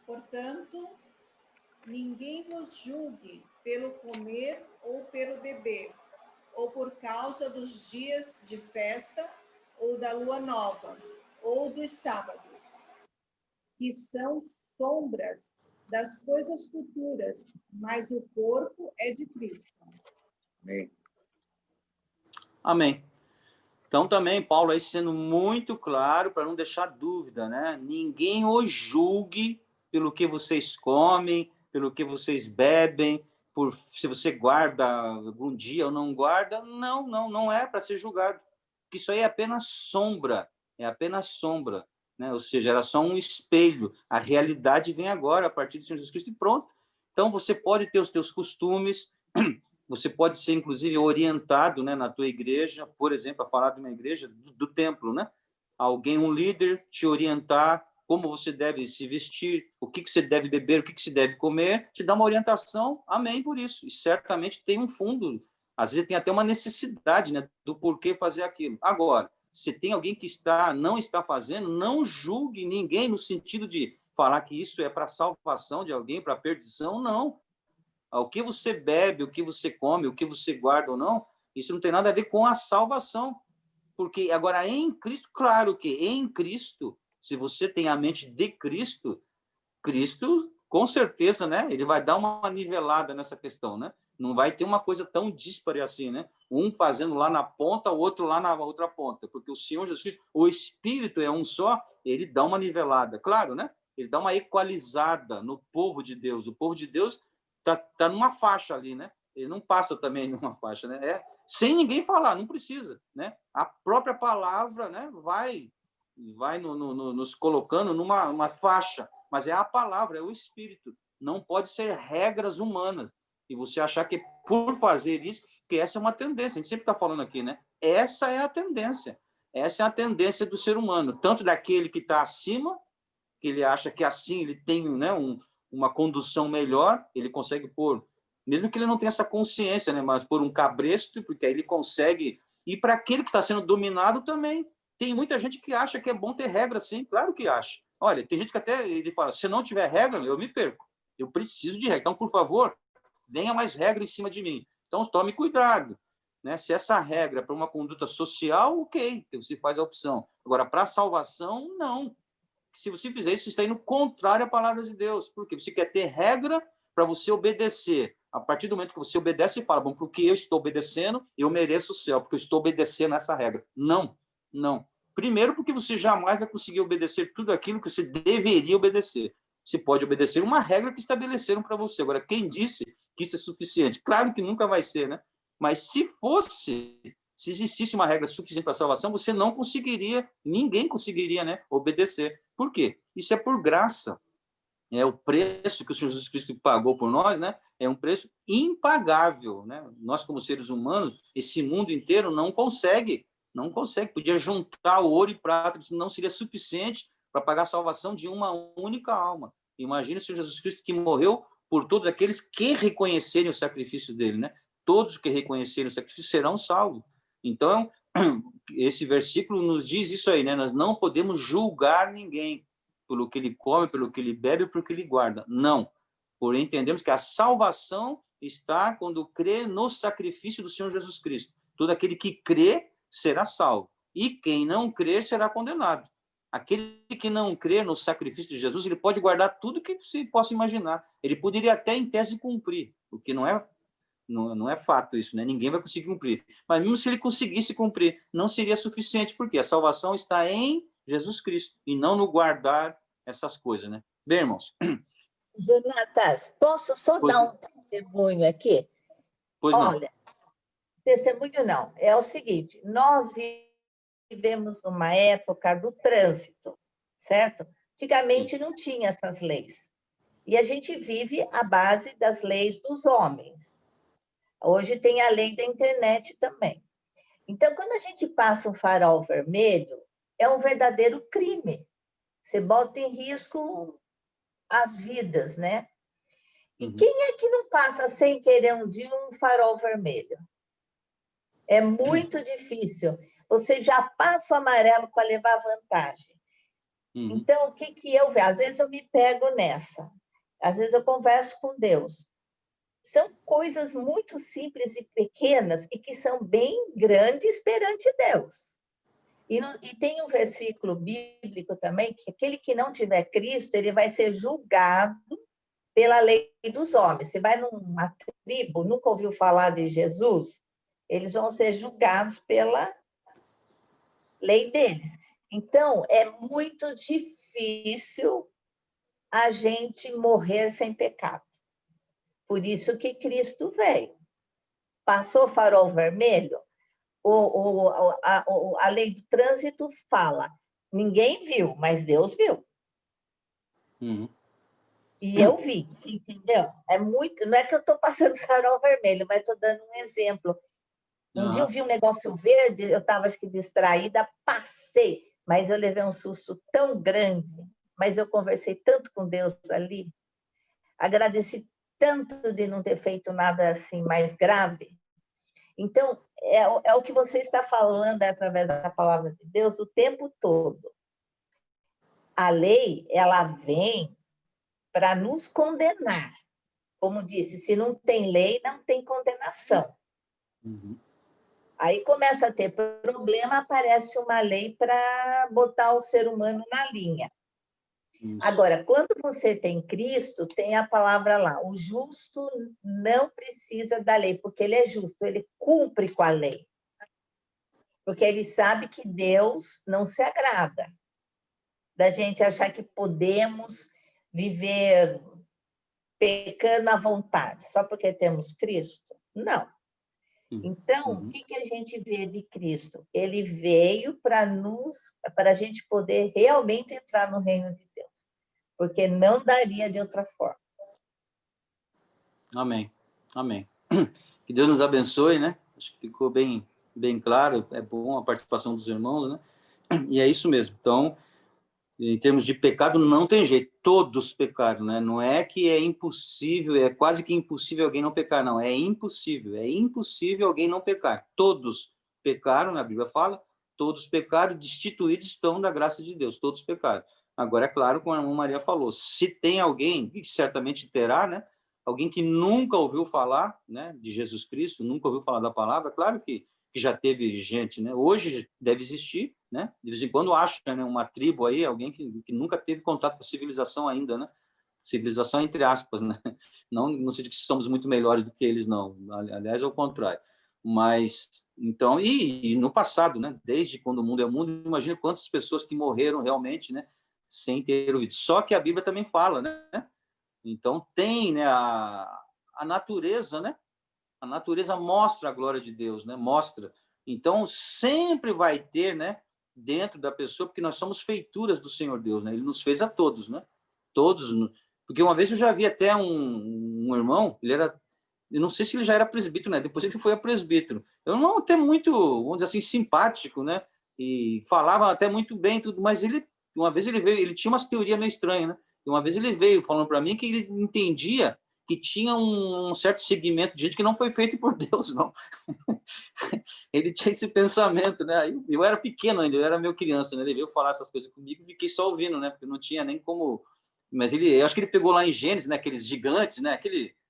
Portanto, ninguém vos julgue pelo comer ou pelo beber, ou por causa dos dias de festa, ou da lua nova, ou dos sábados, que são sombras das coisas futuras, mas o corpo é de Cristo. Amém. Amém. Então, também, Paulo aí sendo muito claro, para não deixar dúvida, né? Ninguém os julgue pelo que vocês comem, pelo que vocês bebem, por se você guarda algum dia ou não guarda. Não é para ser julgado. Porque isso aí é apenas sombra, né? Ou seja, era só um espelho. A realidade vem agora, a partir do Senhor Jesus Cristo, e pronto. Então, você pode ter os teus costumes, você pode ser, inclusive, orientado, né, na tua igreja, por exemplo, a falar de uma igreja do templo, né? Alguém, um líder, te orientar como você deve se vestir, o que você deve beber, o que você deve comer, te dá uma orientação, amém por isso. E certamente tem um fundo, às vezes tem até uma necessidade, né, do porquê fazer aquilo. Agora, se tem alguém que não está fazendo, não julgue ninguém no sentido de falar que isso é para a salvação de alguém, para a perdição, não. O que você bebe, o que você come, o que você guarda ou não, isso não tem nada a ver com a salvação. Porque agora em Cristo, claro que em Cristo, se você tem a mente de Cristo, Cristo, com certeza, né? Ele vai dar uma nivelada nessa questão, né? Não vai ter uma coisa tão díspare assim, né? Um fazendo lá na ponta, o outro lá na outra ponta. Porque o Senhor Jesus Cristo, o Espírito é um só, ele dá uma nivelada, claro, né? Ele dá uma equalizada no povo de Deus. O povo de Deus tá numa faixa ali, né? Ele não passa também numa faixa, né? Sem ninguém falar, não precisa, né? A própria palavra, né? Vai nos colocando numa faixa, mas é a palavra, é o Espírito. Não pode ser regras humanas. E você achar que por fazer isso, que essa é uma tendência. A gente sempre está falando aqui, né? Essa é a tendência. Essa é a tendência do ser humano, tanto daquele que está acima, que ele acha que assim ele tem, né, uma condução melhor, ele consegue pôr, mesmo que ele não tenha essa consciência, né, mas pôr um cabresto, porque aí ele consegue. E para aquele que está sendo dominado também. Tem muita gente que acha que é bom ter regra, sim, claro que acha. Olha, tem gente que até ele fala, se não tiver regra, eu me perco. Eu preciso de regra. Então, por favor, venha mais regra em cima de mim. Então, tome cuidado. Né? Se essa regra é para uma conduta social, ok, você faz a opção. Agora, para a salvação, não. Se você fizer isso, você está indo contrário à palavra de Deus. Porque você quer ter regra para você obedecer. A partir do momento que você obedece e fala, bom, porque eu estou obedecendo, eu mereço o céu, porque eu estou obedecendo essa regra. Não. Primeiro, porque você jamais vai conseguir obedecer tudo aquilo que você deveria obedecer. Você pode obedecer uma regra que estabeleceram para você. Agora, quem disse que isso é suficiente? Claro que nunca vai ser, né? Mas se existisse uma regra suficiente para a salvação, você não conseguiria, ninguém conseguiria, né, obedecer. Por quê? Isso é por graça. É o preço que o Senhor Jesus Cristo pagou por nós, né? É um preço impagável, né? Nós, como seres humanos, esse mundo inteiro não consegue. Podia juntar o ouro e prata, não seria suficiente para pagar a salvação de uma única alma. Imagina o Senhor Jesus Cristo que morreu por todos aqueles que reconhecerem o sacrifício dele, né? Todos que reconhecerem o sacrifício serão salvos. Então, esse versículo nos diz isso aí, né? Nós não podemos julgar ninguém pelo que ele come, pelo que ele bebe, pelo que ele guarda. Não. Porém, entendemos que a salvação está quando crê no sacrifício do Senhor Jesus Cristo. Todo aquele que crê será salvo. E quem não crer será condenado. Aquele que não crê no sacrifício de Jesus, ele pode guardar tudo que você possa imaginar. Ele poderia até, em tese, cumprir, o que não é fato isso, né? Ninguém vai conseguir cumprir. Mas mesmo se ele conseguisse cumprir, não seria suficiente, porque a salvação está em Jesus Cristo, e não no guardar essas coisas, né? Bem, irmãos? Jonatas, posso só dar um testemunho aqui? Pois não. Olha, testemunho não, é o seguinte, nós vivemos numa época do trânsito, certo? Antigamente não tinha essas leis. E a gente vive à base das leis dos homens. Hoje tem a lei da internet também. Então, quando a gente passa um farol vermelho, é um verdadeiro crime. Você bota em risco as vidas, né? E quem é que não passa sem querer um dia um farol vermelho? É muito difícil. Você já passa o amarelo para levar vantagem. Então, o que eu vejo? Às vezes eu me pego nessa. Às vezes eu converso com Deus. São coisas muito simples e pequenas e que são bem grandes perante Deus. E tem um versículo bíblico também, que aquele que não tiver Cristo, ele vai ser julgado pela lei dos homens. Você vai numa tribo, nunca ouviu falar de Jesus, eles vão ser julgados pela lei deles. Então, é muito difícil a gente morrer sem pecado. Por isso que Cristo veio. Passou o farol vermelho, a lei do trânsito fala, ninguém viu, mas Deus viu. E eu vi, entendeu? É muito, não é que eu estou passando farol vermelho, mas estou dando um exemplo. Um dia eu vi um negócio verde, eu estava, acho que, distraída, passei, mas eu levei um susto tão grande, mas eu conversei tanto com Deus ali, agradeci tanto de não ter feito nada assim mais grave. Então, é o que você está falando através da palavra de Deus o tempo todo. A lei, ela vem para nos condenar. Como disse, se não tem lei, não tem condenação. Aí começa a ter problema, aparece uma lei para botar o ser humano na linha. Agora, quando você tem Cristo, tem a palavra lá, o justo não precisa da lei, porque ele é justo, ele cumpre com a lei. Porque ele sabe que Deus não se agrada da gente achar que podemos viver pecando à vontade, só porque temos Cristo. Não. Então, o que a gente vê de Cristo? Ele veio para a gente poder realmente entrar no reino de Deus, porque não daria de outra forma. Amém. Amém. Que Deus nos abençoe, né? Acho que ficou bem claro, é bom a participação dos irmãos, né? E é isso mesmo. Então, em termos de pecado, não tem jeito, todos pecaram, né? Não é que é impossível, é quase que impossível alguém não pecar, não, é impossível alguém não pecar. Todos pecaram, a Bíblia fala, todos pecaram, destituídos estão da graça de Deus, todos pecaram. Agora, é claro, como a irmã Maria falou, se tem alguém, e certamente terá, né? Alguém que nunca ouviu falar, né, de Jesus Cristo, nunca ouviu falar da palavra, claro que já teve gente, né? Hoje deve existir, né? De vez em quando acha, né, uma tribo aí, alguém que nunca teve contato com a civilização ainda, né? Civilização entre aspas, né? Não se diz que somos muito melhores do que eles, não. Aliás, ao contrário. Mas, então, e no passado, né? Desde quando o mundo é mundo, imagina quantas pessoas que morreram realmente, né? Sem ter ouvido. Só que a Bíblia também fala, né? Então, tem, né, a natureza, né? A natureza mostra a glória de Deus, né? Mostra. Então, sempre vai ter, né, dentro da pessoa, porque nós somos feituras do Senhor Deus, né? Ele nos fez a todos, né? Todos. Porque uma vez eu já vi até um irmão, eu não sei se ele já era presbítero, né? Depois ele foi a presbítero. Eu não até muito, vamos dizer assim, simpático, né? E falava até muito bem tudo, mas uma vez ele veio, ele tinha umas teorias meio estranhas, né? E uma vez ele veio falando para mim que ele entendia que tinha um certo segmento de gente que não foi feito por Deus, não. Ele tinha esse pensamento, né? Eu era pequeno ainda, eu era meio criança, né? Ele veio falar essas coisas comigo e fiquei só ouvindo, né? Porque não tinha nem como... Mas eu acho que ele pegou lá em Gênesis, né? Aqueles gigantes, né?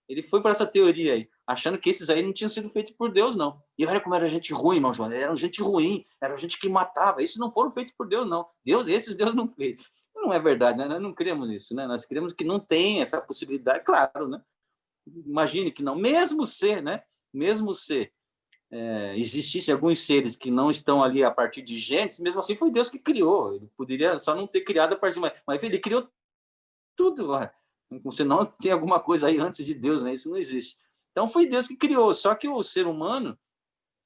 Ele foi para essa teoria aí, achando que esses aí não tinham sido feitos por Deus, não. E olha como era gente ruim, irmão João. Era gente ruim, era gente que matava. Esses não foram feitos por Deus, não. Esses Deus não fez. Não é verdade, né? Nós não cremos nisso, né? Nós cremos que não tem essa possibilidade, claro, né? Imagine que não, mesmo se existissem alguns seres que não estão ali a partir de Gênesis, mesmo assim foi Deus que criou. Ele poderia só não ter criado a partir de... Mas ele criou tudo. Você não tem alguma coisa aí antes de Deus, né? Isso não existe. Então foi Deus que criou. Só que o ser humano,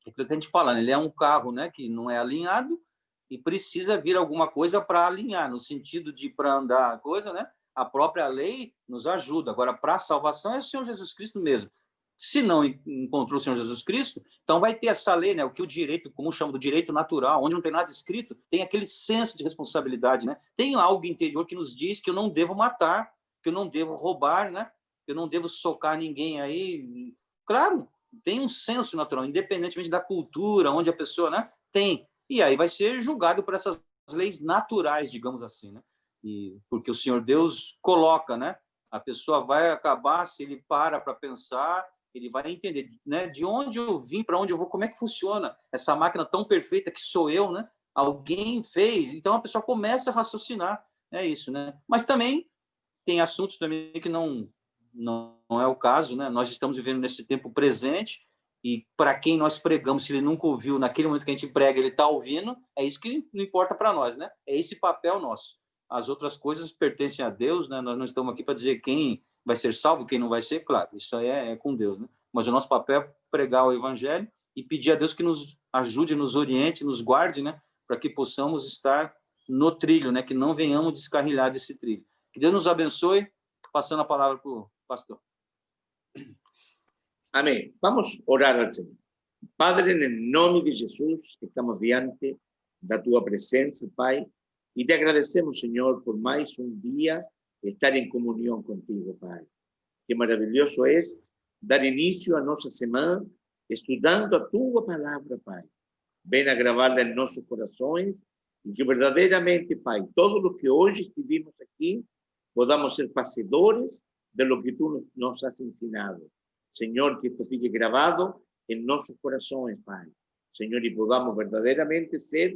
é aquilo que a gente fala, né? Ele é um carro, né, que não é alinhado, e precisa vir alguma coisa para alinhar, no sentido de para andar a coisa, né? A própria lei nos ajuda. Agora, para a salvação é o Senhor Jesus Cristo mesmo. Se não encontrou o Senhor Jesus Cristo, então vai ter essa lei, né? O que o direito, como chama do direito natural, onde não tem nada escrito, tem aquele senso de responsabilidade, né? Tem algo interior que nos diz que eu não devo matar, que eu não devo roubar, né? Que eu não devo socar ninguém aí. Claro, tem um senso natural, independentemente da cultura, onde a pessoa, né? Tem. E aí vai ser julgado por essas leis naturais, digamos assim, né? E porque o Senhor Deus coloca, né? A pessoa vai acabar, se ele para pensar, ele vai entender, né? De onde eu vim, para onde eu vou, como é que funciona essa máquina tão perfeita que sou eu, né? Alguém fez, então a pessoa começa a raciocinar, é isso, né? Mas também tem assuntos também que não é o caso, né? Nós estamos vivendo nesse tempo presente e para quem nós pregamos, se ele nunca ouviu, naquele momento que a gente prega, ele está ouvindo, é isso que não importa para nós, né? É esse papel nosso. As outras coisas pertencem a Deus, né? Nós não estamos aqui para dizer quem vai ser salvo, quem não vai ser, claro, isso aí é com Deus, né? Mas o nosso papel é pregar o evangelho e pedir a Deus que nos ajude, nos oriente, nos guarde, né? Para que possamos estar no trilho, né? Que não venhamos descarrilhar desse trilho. Que Deus nos abençoe, passando a palavra para o pastor. Amém. Vamos orar al Senhor. Padre, en nome de Jesus, estamos diante da tua presença, Pai, e te agradecemos, Senhor, por mais dia estar em comunhão contigo, Pai. Que maravilhoso é dar início a nossa semana estudando a tua palavra, Pai. Ven a gravarla em nossos corações e que verdadeiramente, Pai, todos os que hoje estivemos aqui, podamos ser fazedores de lo que tu nos has ensinado. Señor, que esto fique grabado en nuestros corazones, Pai. Señor, y podamos verdaderamente ser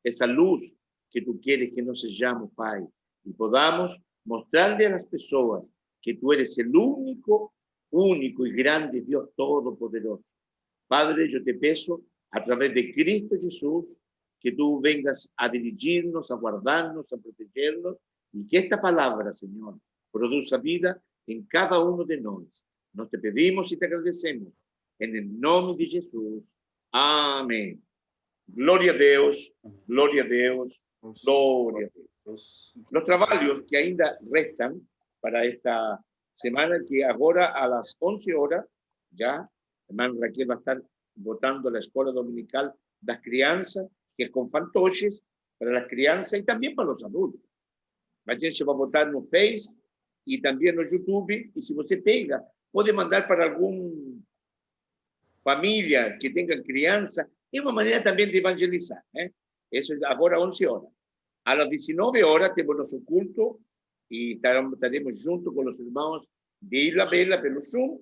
esa luz que tú quieres que nos sejamos, Pai. Y podamos mostrarle a las personas que tú eres el único y grande Dios Todopoderoso. Padre, yo te peço, a través de Cristo Jesús, que tú vengas a dirigirnos, a guardarnos, a protegernos, y que esta palabra, Señor, produzca vida en cada uno de nosotros. Nos te pedimos y te agradecemos. En el nombre de Jesús. Amén. Gloria a Dios, gloria a Dios, gloria a Dios. Los trabajos que ainda restan para esta semana, que ahora a las 11 horas, ya, hermano Raquel va a estar votando la escuela dominical de las crianzas, que es con fantoches, para las crianzas y también para los adultos. A gente vai botar no Face e também no YouTube, e se você pega, pode mandar para alguma família que tenha criança, é uma maneira também de evangelizar, né? Isso é agora 11 horas. Às 19 horas temos nosso culto e estaremos junto com os irmãos de Ilha Bela pelo Zoom,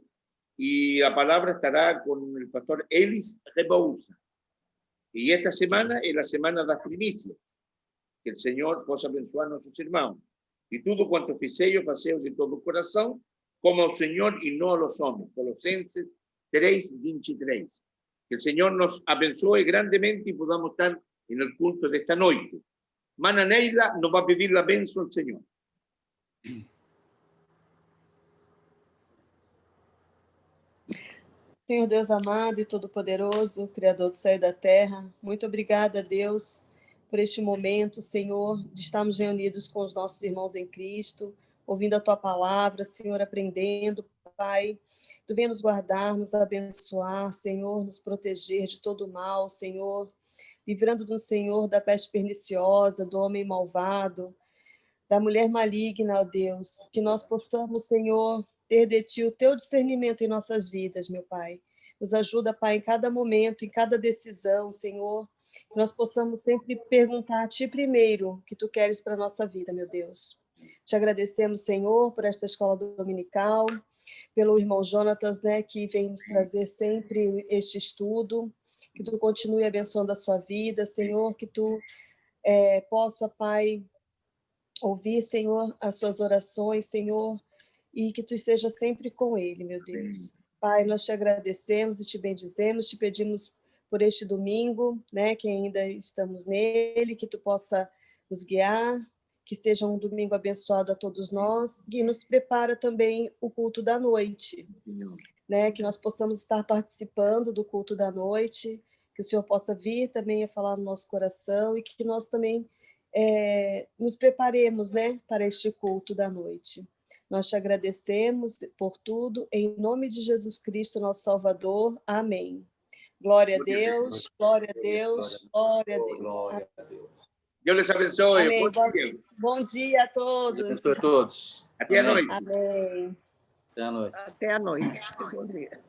e a palavra estará com o pastor Elis Rebouza. E esta semana é a semana das primícias. Que el Señor possa abençoar a nuestros hermanos. Y todo cuanto fizeis, faceo de todo corazón, como al Señor y no a los hombres. Colosenses 3:23. Que el Señor nos abençoe grandemente y podamos estar en el culto de esta noche. Mana Neila nos va a pedir la benção al Señor. Senhor Deus amado e todo-poderoso, Criador do céu e da terra, muito obrigada, Deus, por este momento, Senhor, de estarmos reunidos com os nossos irmãos em Cristo, ouvindo a Tua palavra, Senhor, aprendendo, Pai. Tu venha nos guardar, nos abençoar, Senhor, nos proteger de todo o mal, Senhor, livrando-nos, Senhor, da peste perniciosa, do homem malvado, da mulher maligna, ó Deus, que nós possamos, Senhor, ter de Ti o Teu discernimento em nossas vidas, meu Pai. Nos ajuda, Pai, em cada momento, em cada decisão, Senhor, que nós possamos sempre perguntar a Ti primeiro o que Tu queres para a nossa vida, meu Deus. Te agradecemos, Senhor, por esta escola dominical, pelo irmão Jonatas, né, que vem nos trazer sempre este estudo, que Tu continue abençoando a sua vida, Senhor, que Tu possa, Pai, ouvir, Senhor, as suas orações, Senhor, e que Tu esteja sempre com ele, meu Deus. Pai, nós Te agradecemos e Te bendizemos, Te pedimos por este domingo, né, que ainda estamos nele, que Tu possa nos guiar, que seja um domingo abençoado a todos nós, e nos prepara também o culto da noite, né, que nós possamos estar participando do culto da noite, que o Senhor possa vir também a falar no nosso coração e que nós também nos preparemos, né, para este culto da noite. Nós te agradecemos por tudo, em nome de Jesus Cristo, nosso Salvador. Amém. Glória a Deus, glória a Deus, glória a Deus. Glória a Deus. Deus les abençoe. Amém. Bom dia. Bom dia a Deus todos. abençoe a todos. Até a Amém. noite. Amém. Até a noite. Até a noite. Bom dia.